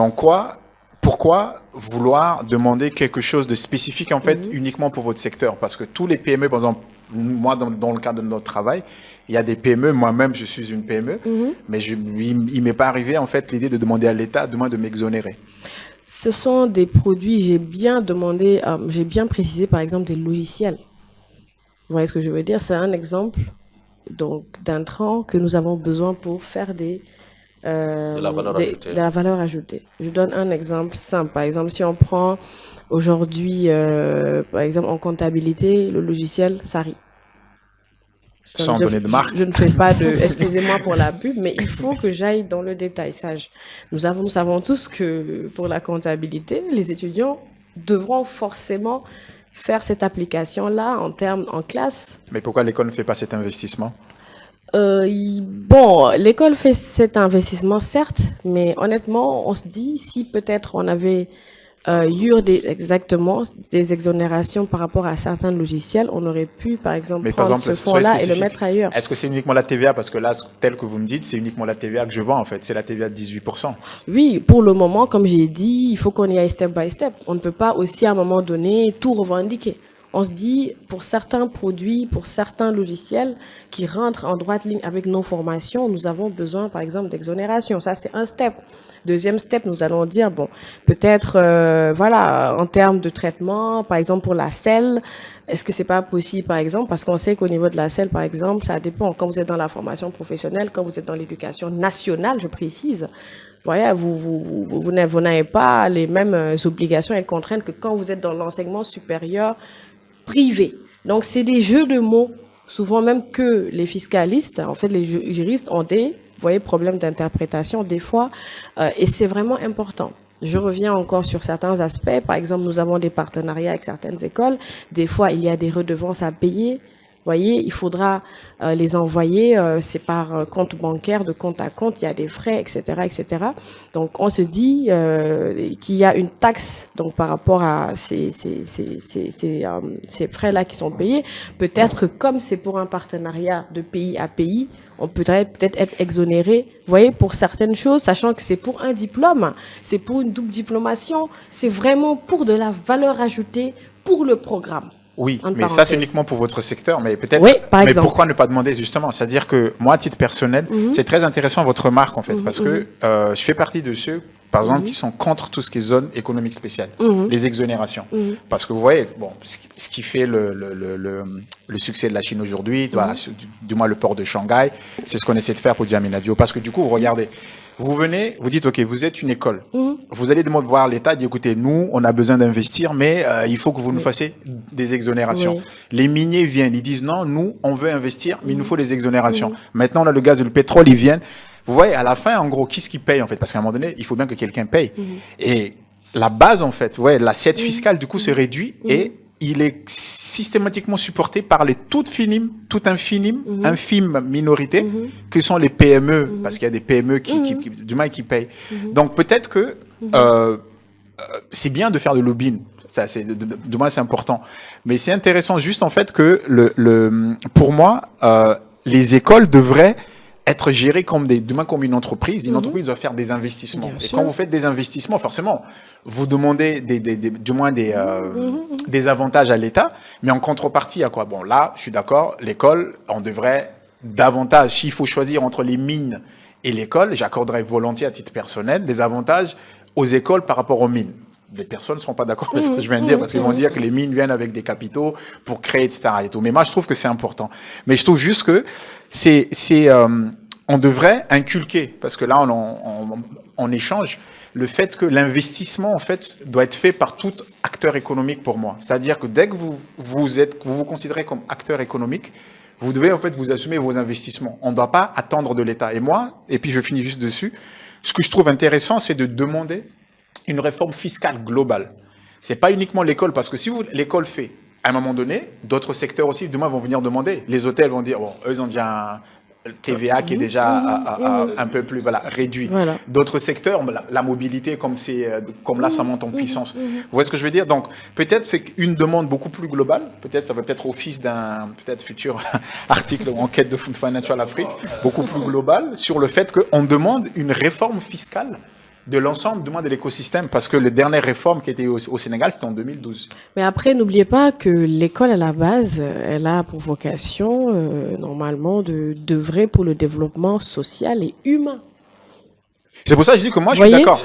pourquoi vouloir demander quelque chose de spécifique en fait uniquement pour votre secteur? Parce que tous les PME, par exemple, moi dans le cadre de notre travail, il y a des PME, moi-même je suis une PME, mais il m'est pas arrivé en fait l'idée de demander à l'État demain de m'exonérer. Ce sont des produits, j'ai bien précisé par exemple des logiciels. Vous voyez ce que je veux dire? C'est un exemple donc d'intrants que nous avons besoin pour faire de la valeur ajoutée. Je donne un exemple simple. Par exemple, si on prend aujourd'hui, par exemple, en comptabilité, le logiciel SARI. Sans donner de marque. Je ne fais pas de... Excusez-moi pour la pub, mais il faut que j'aille dans le détail. Nous savons tous que pour la comptabilité, les étudiants devront forcément faire cette application-là en classe. Mais pourquoi l'école ne fait pas cet investissement? L'école fait cet investissement, certes, mais honnêtement, on se dit, si peut-être on avait eu des exonérations par rapport à certains logiciels, on aurait pu, par exemple, prendre ce fonds-là et le mettre ailleurs. Est-ce que c'est uniquement la TVA? Parce que là, tel que vous me dites, c'est uniquement la TVA que je vois, en fait. C'est la TVA de 18%. Oui, pour le moment, comme j'ai dit, il faut qu'on y aille step by step. On ne peut pas aussi, à un moment donné, tout revendiquer. On se dit, pour certains produits, pour certains logiciels qui rentrent en droite ligne avec nos formations, nous avons besoin, par exemple, d'exonération. Ça, c'est un step. Deuxième step, nous allons dire, peut-être, en termes de traitement, par exemple, pour la selle, est-ce que c'est pas possible, par exemple, parce qu'on sait qu'au niveau de la selle, par exemple, ça dépend. Quand vous êtes dans la formation professionnelle, quand vous êtes dans l'éducation nationale, je précise, vous n'avez pas les mêmes obligations et contraintes que quand vous êtes dans l'enseignement supérieur privé. Donc, c'est des jeux de mots, souvent même que les fiscalistes, en fait, les juristes ont des problèmes d'interprétation des fois, et c'est vraiment important. Je reviens encore sur certains aspects. Par exemple, nous avons des partenariats avec certaines écoles. Des fois, il y a des redevances à payer. Vous voyez, il faudra les envoyer, c'est par compte bancaire, de compte à compte, il y a des frais, etc., etc. Donc, on se dit qu'il y a une taxe donc par rapport à ces frais-là qui sont payés. Peut-être que comme c'est pour un partenariat de pays à pays, on pourrait peut-être être exonéré, vous voyez, pour certaines choses, sachant que c'est pour un diplôme, c'est pour une double diplomation, c'est vraiment pour de la valeur ajoutée pour le programme. Oui, mais ça c'est uniquement pour votre secteur, mais peut-être. Oui, mais pourquoi ne pas demander justement? C'est-à-dire que moi, à titre personnel, c'est très intéressant votre remarque en fait, parce que je fais partie de ceux, par exemple, qui sont contre tout ce qui est zone économique spéciale, les exonérations, parce que vous voyez, ce qui fait le succès de la Chine aujourd'hui, du moins le port de Shanghai, c'est ce qu'on essaie de faire pour Djamena-Diop, parce que du coup, vous regardez. Vous venez, vous dites, OK, vous êtes une école. Vous allez demander voir l'État, dire, écoutez, nous, on a besoin d'investir, mais il faut que vous nous fassiez des exonérations. Les miniers viennent, ils disent, non, nous, on veut investir, mais il nous faut des exonérations. Maintenant, on a le gaz et le pétrole, ils viennent. Vous voyez, à la fin, en gros, qui est-ce qui paye, en fait? Parce qu'à un moment donné, il faut bien que quelqu'un paye. Et la base, en fait, l'assiette fiscale, du coup, se réduit et il est systématiquement supporté par les toute infime minorité que sont les PME, parce qu'il y a des PME qui payent. Donc peut-être que c'est bien de faire de lobbying, ça du moins c'est important, mais c'est intéressant juste en fait que pour moi les écoles devraient être gérées comme comme une entreprise. Une entreprise doit faire des investissements. Bien sûr. Quand vous faites des investissements, forcément, vous demandez des des avantages à l'État, mais en contrepartie, il y a quoi? Bon, là, je suis d'accord, l'école, on devrait davantage, s'il faut choisir entre les mines et l'école, j'accorderais volontiers à titre personnel des avantages aux écoles par rapport aux mines. Des personnes ne seront pas d'accord avec ce que je viens de dire, parce qu'ils vont dire que les mines viennent avec des capitaux pour créer, etc. et tout. Mais moi, je trouve que c'est important. Mais je trouve juste que on devrait inculquer, parce que là, on échange, le fait que l'investissement, en fait, doit être fait par tout acteur économique pour moi. C'est-à-dire que dès que vous vous considérez comme acteur économique, vous devez, en fait, vous assumer vos investissements. On ne doit pas attendre de l'État. Et moi, et puis je finis juste dessus, ce que je trouve intéressant, c'est de demander une réforme fiscale globale. C'est pas uniquement l'école, parce que si l'école fait, à un moment donné, d'autres secteurs aussi, demain, vont venir demander. Les hôtels vont dire, bon, eux, ils ont déjà un TVA qui est déjà un peu plus réduit. Voilà. D'autres secteurs, la mobilité, comme là, ça monte en puissance. Vous voyez ce que je veux dire? Donc, peut-être c'est une demande beaucoup plus globale. Peut-être ça va peut-être au fils d'un futur article ou enquête de Financial Afrique, beaucoup plus global, sur le fait qu'on demande une réforme fiscale de l'ensemble de l'écosystème, parce que la dernière réforme qui était au Sénégal, c'était en 2012. Mais après, n'oubliez pas que l'école, à la base, elle a pour vocation, normalement, d'œuvrer pour le développement social et humain. C'est pour ça que je dis que moi, je Voyez, suis d'accord.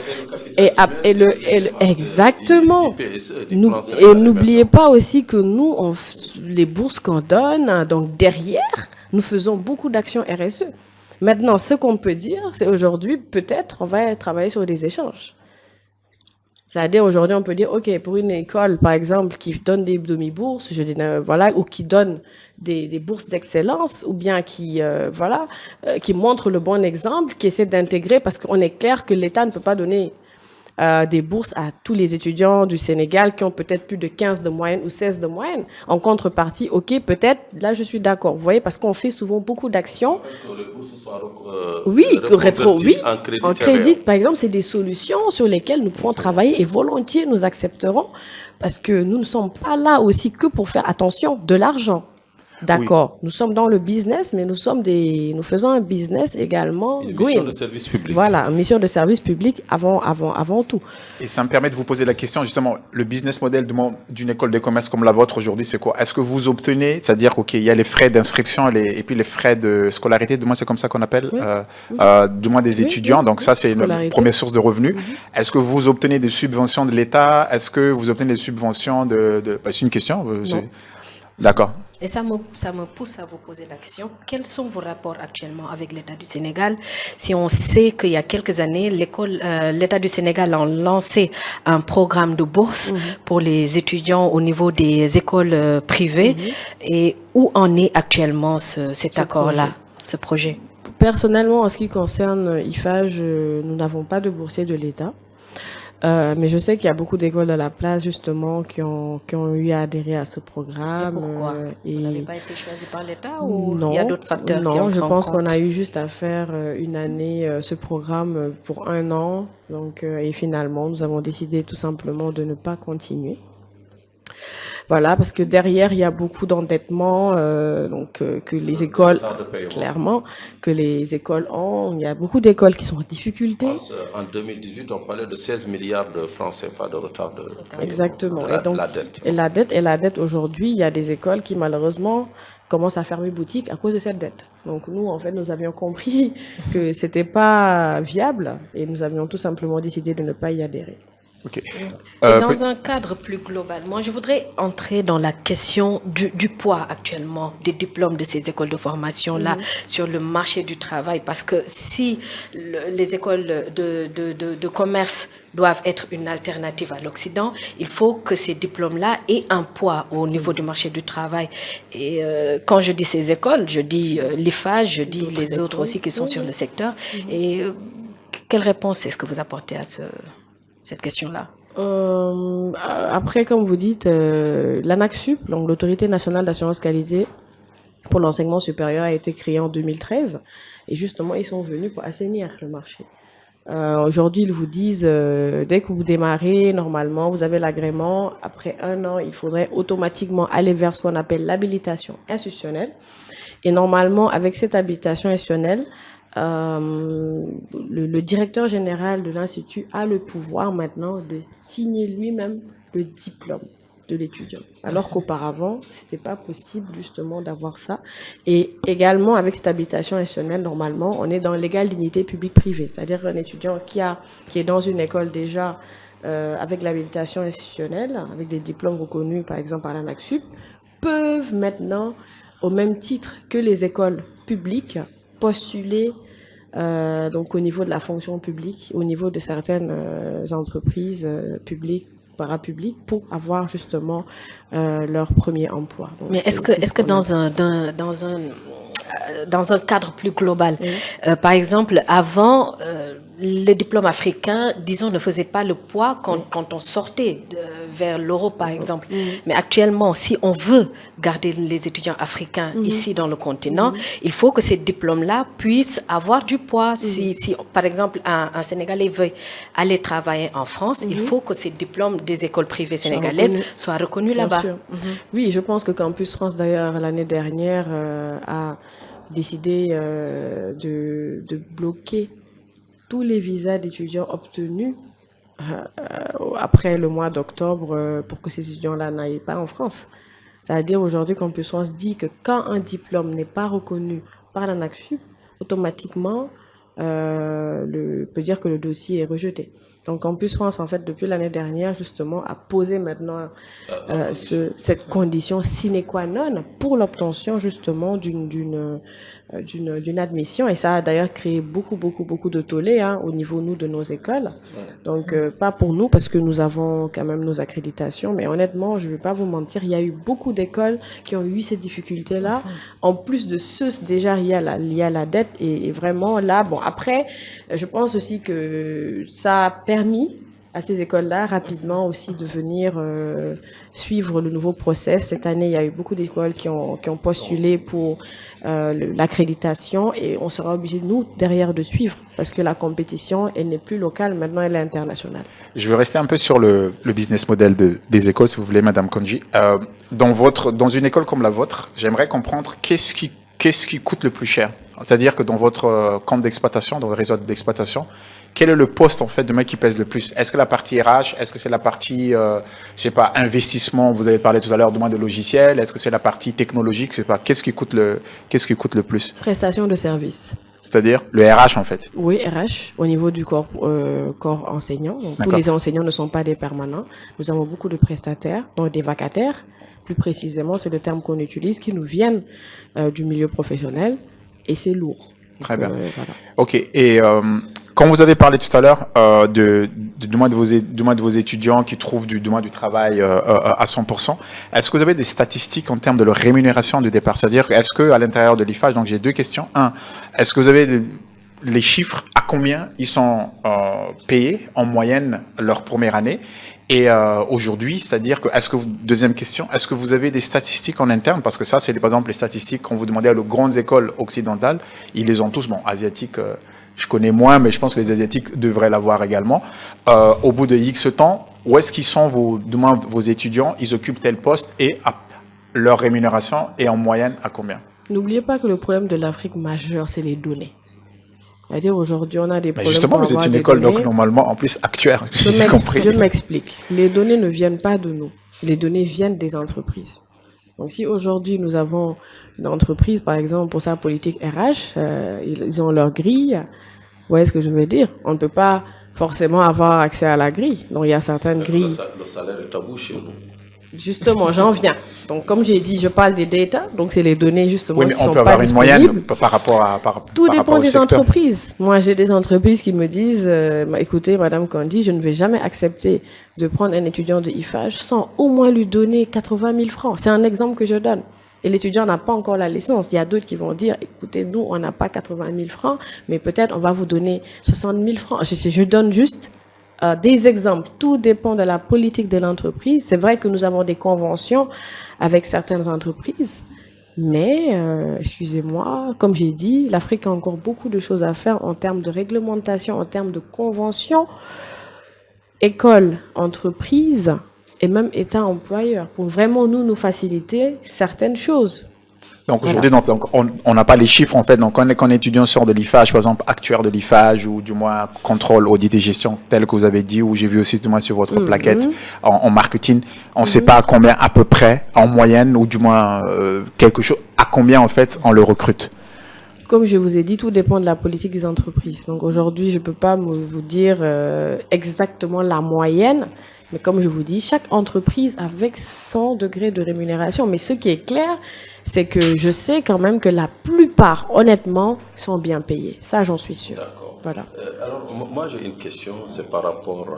Exactement. Et n'oubliez pas aussi que nous, les bourses qu'on donne, hein, donc derrière, nous faisons beaucoup d'actions RSE. Maintenant, ce qu'on peut dire, c'est aujourd'hui, peut-être, on va travailler sur des échanges. C'est-à-dire, aujourd'hui, on peut dire, OK, pour une école, par exemple, qui donne des demi-bourses, ou qui donne des bourses d'excellence, ou bien qui montre le bon exemple, qui essaie d'intégrer, parce qu'on est clair que l'État ne peut pas donner des bourses à tous les étudiants du Sénégal qui ont peut-être plus de 15 de moyenne ou 16 de moyenne. En contrepartie, OK, peut-être, là, je suis d'accord. Vous voyez, parce qu'on fait souvent beaucoup d'actions. Que les bourses soient en crédit, par exemple, c'est des solutions sur lesquelles nous pouvons travailler et volontiers nous accepterons, parce que nous ne sommes pas là aussi que pour faire, attention, de l'argent. D'accord. Oui. Nous sommes dans le business, mais nous faisons un business également une green. Mission de service public. Voilà, une mission de service public avant tout. Et ça me permet de vous poser la question, justement, le business model d'une école de commerce comme la vôtre aujourd'hui, c'est quoi? Est-ce que vous obtenez, c'est-à-dire qu'il y a les frais d'inscription et puis les frais de scolarité, du moins c'est comme ça qu'on appelle, du moins des étudiants, donc ça c'est une première source de revenus. Est-ce que vous obtenez des subventions de l'État? Est-ce que vous obtenez des subventions c'est une question. D'accord. Et ça me pousse à vous poser la question, quels sont vos rapports actuellement avec l'État du Sénégal? Si on sait qu'il y a quelques années, l'État du Sénégal a lancé un programme de bourse pour les étudiants au niveau des écoles privées. Et où en est actuellement cet accord-là, ce projet? Personnellement, en ce qui concerne IFAGE, nous n'avons pas de boursier de l'État. Mais je sais qu'il y a beaucoup d'écoles de la place, justement, qui ont eu à adhérer à ce programme. Et pourquoi Vous n'avez pas été choisi par l'État ou non, il y a d'autres facteurs qui entrent en compte? Non, je pense qu'on a eu juste à faire une année, ce programme pour 1 an. Donc, et finalement, nous avons décidé tout simplement de ne pas continuer. Voilà, parce que derrière, il y a beaucoup d'endettement, que les écoles, clairement, que les écoles ont. Il y a beaucoup d'écoles qui sont en difficulté. En 2018, on parlait de 16 milliards de francs CFA de retard de paiement. Exactement. Et la dette. Et la dette, aujourd'hui, il y a des écoles qui, malheureusement, commencent à fermer boutique à cause de cette dette. Donc, nous, en fait, nous avions compris que c'était pas viable et nous avions tout simplement décidé de ne pas y adhérer. Okay. Et dans un cadre plus global, moi je voudrais entrer dans la question du poids actuellement des diplômes de ces écoles de formation-là sur le marché du travail, parce que si les écoles de commerce doivent être une alternative à l'Occident, il faut que ces diplômes-là aient un poids au niveau du marché du travail. Et quand je dis ces écoles, je dis l'IFAGE, je dis les autres aussi qui sont sur le secteur. Et quelle réponse est-ce que vous apportez à cette question-là? Après, comme vous dites, l'ANAQ-Sup, donc l'Autorité nationale d'assurance qualité pour l'enseignement supérieur, a été créée en 2013. Et justement, ils sont venus pour assainir le marché. Aujourd'hui, ils vous disent, dès que vous démarrez, normalement, vous avez l'agrément. Après 1 an, il faudrait automatiquement aller vers ce qu'on appelle l'habilitation institutionnelle. Et normalement, avec cette habilitation institutionnelle, le directeur général de l'Institut a le pouvoir maintenant de signer lui-même le diplôme. de l'étudiant. Alors qu'auparavant, c'était pas possible justement d'avoir ça. Et également, avec cette habilitation institutionnelle, normalement, on est dans l'égale dignité publique-privée. C'est-à-dire qu'un étudiant qui est dans une école déjà avec l'habilitation institutionnelle, avec des diplômes reconnus, par exemple, par l'ANAQ-Sup, peuvent maintenant, au même titre que les écoles publiques, postuler donc au niveau de la fonction publique, au niveau de certaines entreprises publiques, parapubliques, pour avoir justement leur premier emploi. Donc, Mais est-ce que dans un cadre plus global, par exemple, avant, le diplôme africain, disons, ne faisait pas le poids quand on sortait vers l'Europe, par exemple. Mais actuellement, si on veut garder les étudiants africains ici dans le continent, il faut que ces diplômes-là puissent avoir du poids. Si par exemple, un Sénégalais veut aller travailler en France, il faut que ces diplômes des écoles privées sénégalaises soient reconnus là-bas. Oui, je pense que Campus France, d'ailleurs, l'année dernière, a décidé de bloquer tous les visas d'étudiants obtenus après le mois d'octobre pour que ces étudiants-là n'aillent pas en France. C'est-à-dire aujourd'hui, Campus France dit que quand un diplôme n'est pas reconnu par l'ANAQ-Sup, automatiquement, peut dire que le dossier est rejeté. Donc Campus France, en fait, depuis l'année dernière, justement, a posé maintenant cette condition sine qua non pour l'obtention, justement, d'une admission. Et ça a d'ailleurs créé beaucoup de tollé au niveau, nous, de nos écoles. Donc, pas pour nous, parce que nous avons quand même nos accréditations. Mais honnêtement, je ne vais pas vous mentir, il y a eu beaucoup d'écoles qui ont eu ces difficultés-là. En plus de ceux, déjà, il y a la dette. Et vraiment, là, bon, après, je pense aussi que ça a permis à ces écoles-là rapidement aussi de venir suivre le nouveau process. Cette année, il y a eu beaucoup d'écoles qui ont postulé pour l'accréditation et on sera obligé, nous, derrière, de suivre parce que la compétition, elle n'est plus locale, maintenant elle est internationale. Je vais rester un peu sur le business model des écoles, si vous voulez, Madame Kandji. Dans une école comme la vôtre, j'aimerais comprendre qu'est-ce qui coûte le plus cher. C'est-à-dire que dans votre compte d'exploitation, dans le réseau d'exploitation, quel est le poste en fait de mec qui pèse le plus? Est-ce que la partie RH? Est-ce que c'est la partie, je sais pas, investissement? Vous avez parlé tout à l'heure de moins de logiciels. Est-ce que c'est la partie technologique? Je sais pas. Qu'est-ce qui coûte le plus? Prestation de service. C'est-à-dire le RH en fait. Oui, RH au niveau du corps enseignant. Donc, tous les enseignants ne sont pas des permanents. Nous avons beaucoup de prestataires, donc des vacataires. Plus précisément, c'est le terme qu'on utilise, qui nous viennent du milieu professionnel et c'est lourd. Très bien. Voilà. Ok. Et quand vous avez parlé tout à l'heure du moins de vos étudiants qui trouvent du travail à 100%, est-ce que vous avez des statistiques en termes de leur rémunération du départ? C'est-à-dire, est-ce que à l'intérieur de l'IFAGE, donc j'ai deux questions. Un, est-ce que vous avez les chiffres à combien ils sont payés en moyenne leur première année? Et aujourd'hui, c'est-à-dire que, deuxième question, est-ce que vous avez des statistiques en interne? Parce que ça, c'est par exemple les statistiques qu'on vous demandait à les grandes écoles occidentales. Ils les ont tous, bon, asiatiques, je connais moins, mais je pense que les asiatiques devraient l'avoir également. Au bout de X temps, où est-ce qu'ils sont vos étudiants? Ils occupent tel poste et leur rémunération est en moyenne à combien? N'oubliez pas que le problème de l'Afrique majeur, c'est les données. C'est-à-dire aujourd'hui, on a des problèmes. Justement, vous êtes une école donc normalement en plus actuaire. Je m'explique. Les données ne viennent pas de nous. Les données viennent des entreprises. Donc si aujourd'hui nous avons une entreprise, par exemple pour sa politique RH, ils ont leur grille. Vous voyez ce que je veux dire? On ne peut pas forcément avoir accès à la grille. Donc il y a certaines grilles. Le salaire est tabou chez nous. Justement, j'en viens. Donc, comme j'ai dit, je parle des data. Donc, c'est les données, justement, oui, mais qui sont on peut pas avoir une disponibles. moyenne par rapport à Tout dépend des secteur. entreprises. Moi, j'ai des entreprises qui me disent, écoutez, Madame Kandji, je ne vais jamais accepter de prendre un étudiant de IFAGE sans au moins lui donner 80 000 francs. C'est un exemple que je donne. Et l'étudiant n'a pas encore la licence. Il y a d'autres qui vont dire, écoutez, nous, on n'a pas 80 000 francs, mais peut-être on va vous donner 60 000 francs. Je donne juste des exemples. Tout dépend de la politique de l'entreprise. C'est vrai que nous avons des conventions avec certaines entreprises, mais, excusez-moi, comme j'ai dit, l'Afrique a encore beaucoup de choses à faire en termes de réglementation, en termes de conventions, école, entreprise et même État employeur pour vraiment nous faciliter certaines choses. Donc aujourd'hui, donc, on n'a pas les chiffres en fait. Donc quand un étudiant sort de l'IFAGE, par exemple actuaire de l'IFAGE ou du moins contrôle, audit et gestion, tel que vous avez dit, ou j'ai vu aussi du moins sur votre plaquette en marketing, on ne sait pas à combien à peu près en moyenne ou du moins quelque chose, à combien en fait on le recrute. Comme je vous ai dit, tout dépend de la politique des entreprises. Donc aujourd'hui, je ne peux pas vous dire exactement la moyenne, mais comme je vous dis, chaque entreprise avec son degré de rémunération. Mais ce qui est clair, c'est que je sais quand même que la plupart, honnêtement, sont bien payés. Ça, j'en suis sûre. D'accord. Voilà. Alors, moi, j'ai une question, c'est par rapport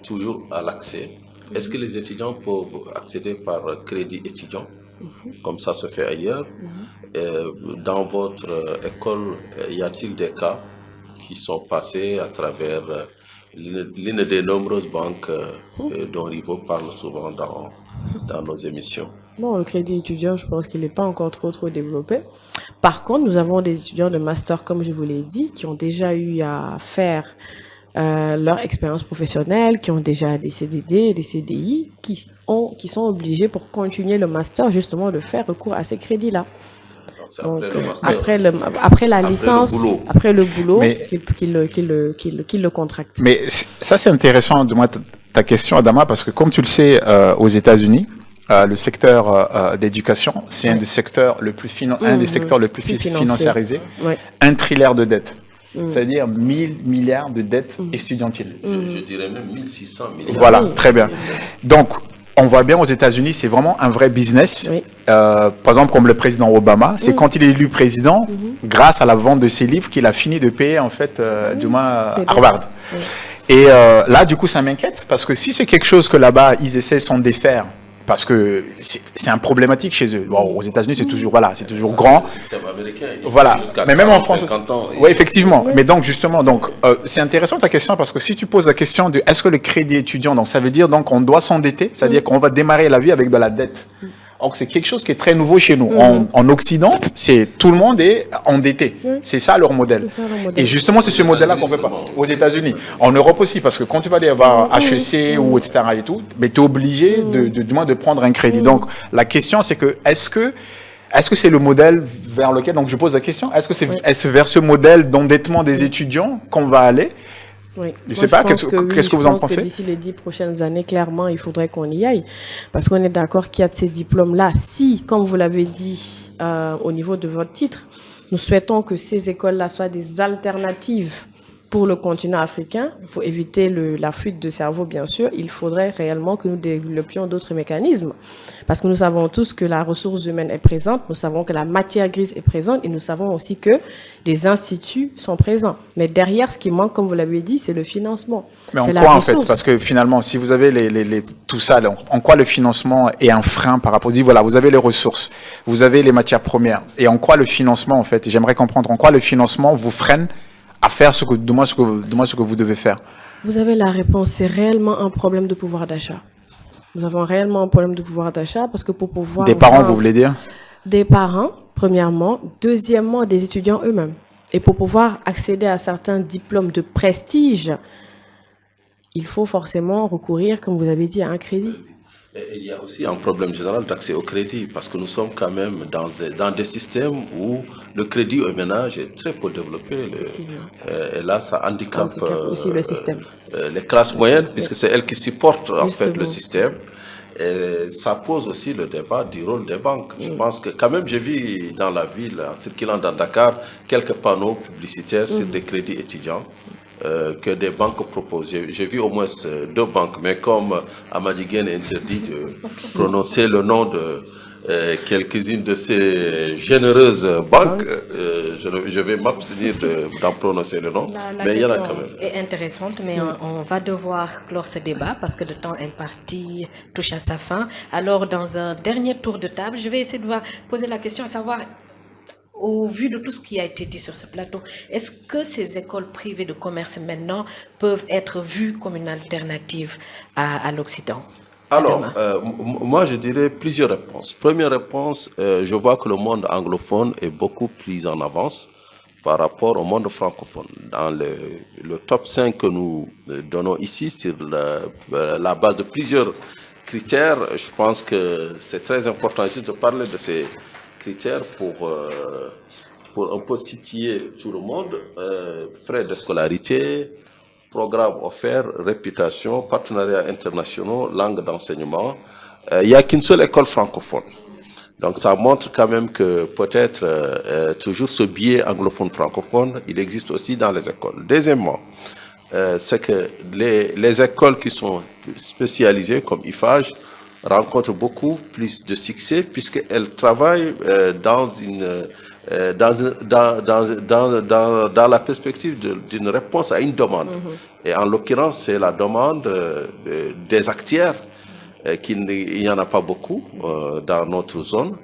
toujours à l'accès. Est-ce que les étudiants peuvent accéder par crédit étudiant, comme ça se fait ailleurs? Dans votre école, y a-t-il des cas qui sont passés à travers l'une des nombreuses banques dont Rivo parle souvent dans nos émissions? Bon, le crédit étudiant, je pense qu'il n'est pas encore trop développé. Par contre, nous avons des étudiants de master, comme je vous l'ai dit, qui ont déjà eu à faire leur expérience professionnelle, qui ont déjà des CDD, des CDI, qui sont obligés pour continuer le master, justement, de faire recours à ces crédits-là. Donc, après la licence, après le boulot, qu'il le contracte. Mais ça, c'est intéressant de moi ta question, Adama, parce que comme tu le sais, aux États-Unis, le secteur d'éducation, c'est un des secteurs le plus financiarisés, un trilliard de dettes. C'est-à-dire 1000 milliards de dettes estudiantiles. Je dirais même 1600 milliards. Voilà, très bien. Donc, on voit bien aux États-Unis, c'est vraiment un vrai business. Par exemple, comme le président Obama, c'est quand il est élu président, grâce à la vente de ses livres, qu'il a fini de payer, en fait, du moins, Harvard. Et là, du coup, ça m'inquiète, parce que si c'est quelque chose que là-bas, ils essaient de s'en défaire, parce que c'est un problématique chez eux. Bon, aux États-Unis, c'est toujours, voilà, c'est toujours grand. Le système américain, voilà. Mais même en France, ans, oui, effectivement. Mais donc, justement, donc, c'est intéressant ta question, parce que si tu poses la question de est-ce que le crédit étudiant, donc ça veut dire donc on doit s'endetter, c'est-à-dire qu'on va démarrer la vie avec de la dette. Donc c'est quelque chose qui est très nouveau chez nous. En Occident, c'est tout le monde est endetté. C'est ça leur modèle. Et justement, c'est ce modèle-là qu'on veut pas. Aux États-Unis, en Europe aussi, parce que quand tu vas aller voir HEC ou etc. et tout, mais tu es obligé du moins de prendre un crédit. Donc la question, c'est que est-ce que c'est le modèle vers lequel, donc je pose la question, est-ce que c'est vers ce modèle d'endettement des étudiants qu'on va aller? Oui. Je ne sais pas, qu'est-ce que vous en pensez? D'ici les 10 prochaines années, clairement, il faudrait qu'on y aille. Parce qu'on est d'accord qu'il y a de ces diplômes-là. Si, comme vous l'avez dit au niveau de votre titre, nous souhaitons que ces écoles-là soient des alternatives pour le continent africain, pour éviter la fuite de cerveau, bien sûr, il faudrait réellement que nous développions d'autres mécanismes. Parce que nous savons tous que la ressource humaine est présente, nous savons que la matière grise est présente et nous savons aussi que les instituts sont présents. Mais derrière, ce qui manque, comme vous l'avez dit, c'est le financement. Mais en quoi, en fait? Parce que finalement, si vous avez tout ça, en quoi le financement est un frein par rapport... Voilà, vous avez les ressources, vous avez les matières premières. Et en quoi le financement, en fait, j'aimerais comprendre, en quoi le financement vous freine à faire ce que vous devez faire? Vous avez la réponse, c'est réellement un problème de pouvoir d'achat. Nous avons réellement un problème de pouvoir d'achat parce que pour pouvoir... Des parents, vous voulez dire? Des parents, premièrement. Deuxièmement, des étudiants eux-mêmes. Et pour pouvoir accéder à certains diplômes de prestige, il faut forcément recourir, comme vous avez dit, à un crédit. Et il y a aussi un problème général d'accès au crédit, parce que nous sommes quand même dans des systèmes où le crédit au ménage est très peu développé. Et là, ça handicape aussi le système. Les classes moyennes, puisque c'est elles qui supportent en fait le système. Et ça pose aussi le débat du rôle des banques. Je pense que quand même, j'ai vu dans la ville, en circulant dans Dakar, quelques panneaux publicitaires sur des crédits étudiants. Que des banques proposent. J'ai vu au moins 2 banques, mais comme Amadigen interdit de prononcer le nom de quelques-unes de ces généreuses banques, je vais m'abstenir d'en prononcer le nom. Mais il y en a quand même. Est intéressante, mais on va devoir clore ce débat parce que le temps imparti touche à sa fin. Alors, dans un dernier tour de table, je vais essayer de poser la question à savoir, au vu de tout ce qui a été dit sur ce plateau, est-ce que ces écoles privées de commerce maintenant peuvent être vues comme une alternative à l'Occident? Alors, moi je dirais plusieurs réponses. Première réponse, je vois que le monde anglophone est beaucoup plus en avance par rapport au monde francophone. Dans le top 5 que nous donnons ici, sur la base de plusieurs critères, je pense que c'est très important ici de parler de ces critères pour un peu situer tout le monde. Frais de scolarité, programme offert, réputation, partenariats internationaux, langue d'enseignement. Il n'y a qu'une seule école francophone. Donc ça montre quand même que peut-être toujours ce biais anglophone francophone, il existe aussi dans les écoles. Deuxièmement, c'est que les écoles qui sont spécialisées comme IFAJ rencontrent beaucoup plus de succès puisqu'elles travaillent dans la perspective d'une réponse à une demande. Et en l'occurrence, c'est la demande des acteurs. Il n'y en a pas beaucoup dans notre zone,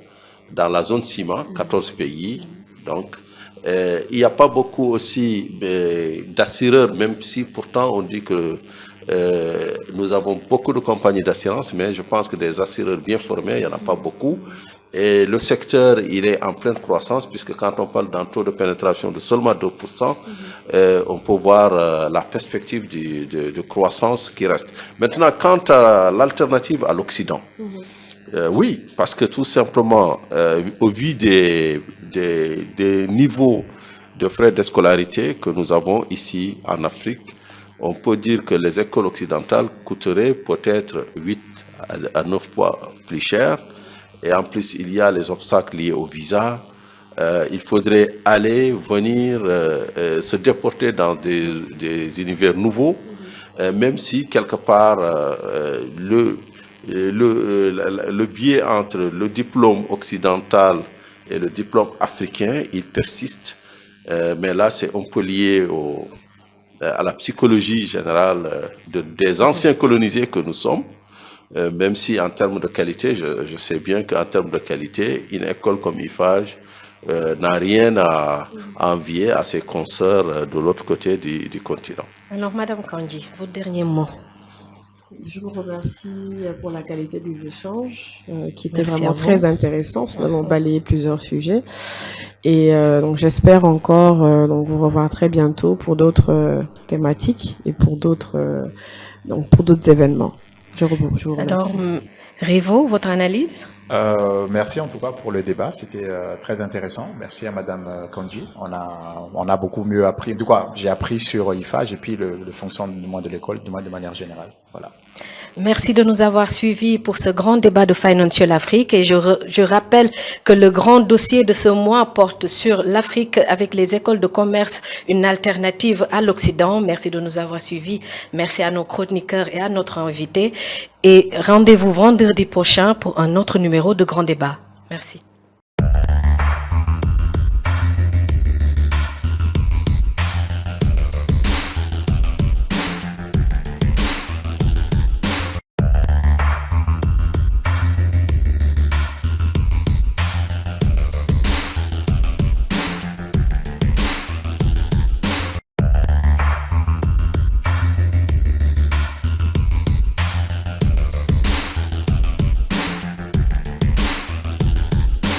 dans la zone CIMA, 14 pays. Donc, il n'y a pas beaucoup aussi d'assureurs, même si pourtant on dit que nous avons beaucoup de compagnies d'assurance, mais je pense que des assureurs bien formés, il n'y en a pas beaucoup. Et le secteur, il est en pleine croissance, puisque quand on parle d'un taux de pénétration de seulement 2%, on peut voir la perspective de croissance qui reste. Maintenant, quant à l'alternative à l'Occident, oui, parce que tout simplement, au vu des niveaux de frais de scolarité que nous avons ici en Afrique, on peut dire que les écoles occidentales coûteraient peut-être 8 à 9 fois plus cher. Et en plus, il y a les obstacles liés au visa. Il faudrait aller, venir, se déporter dans des univers nouveaux, même si quelque part le biais entre le diplôme occidental et le diplôme africain, il persiste. Mais là, c'est un peu lié à la psychologie générale des anciens colonisés que nous sommes. Même si en termes de qualité, je sais bien qu'en termes de qualité, une école comme IFAJ n'a rien à envier à ses consoeurs de l'autre côté du continent. Alors, Madame Kandji, votre dernier mot. Je vous remercie pour la qualité des échanges qui étaient Merci vraiment à vous. très intéressants. Nous avons balayé plusieurs sujets. Et donc j'espère encore donc vous revoir très bientôt pour d'autres thématiques et pour d'autres événements. Je vous remercie. Alors, Rivo, votre analyse? Merci en tout cas pour le débat, c'était très intéressant. Merci à Madame Kandji. On a beaucoup mieux appris. Du coup, j'ai appris sur IFAJ et puis le fonctionnement de l'école de manière générale. Voilà. Merci de nous avoir suivis pour ce grand débat de Financial Afrique et je rappelle que le grand dossier de ce mois porte sur l'Afrique avec les écoles de commerce, une alternative à l'Occident. Merci de nous avoir suivis. Merci à nos chroniqueurs et à notre invité. Et rendez-vous vendredi prochain pour un autre numéro de grand débat. Merci.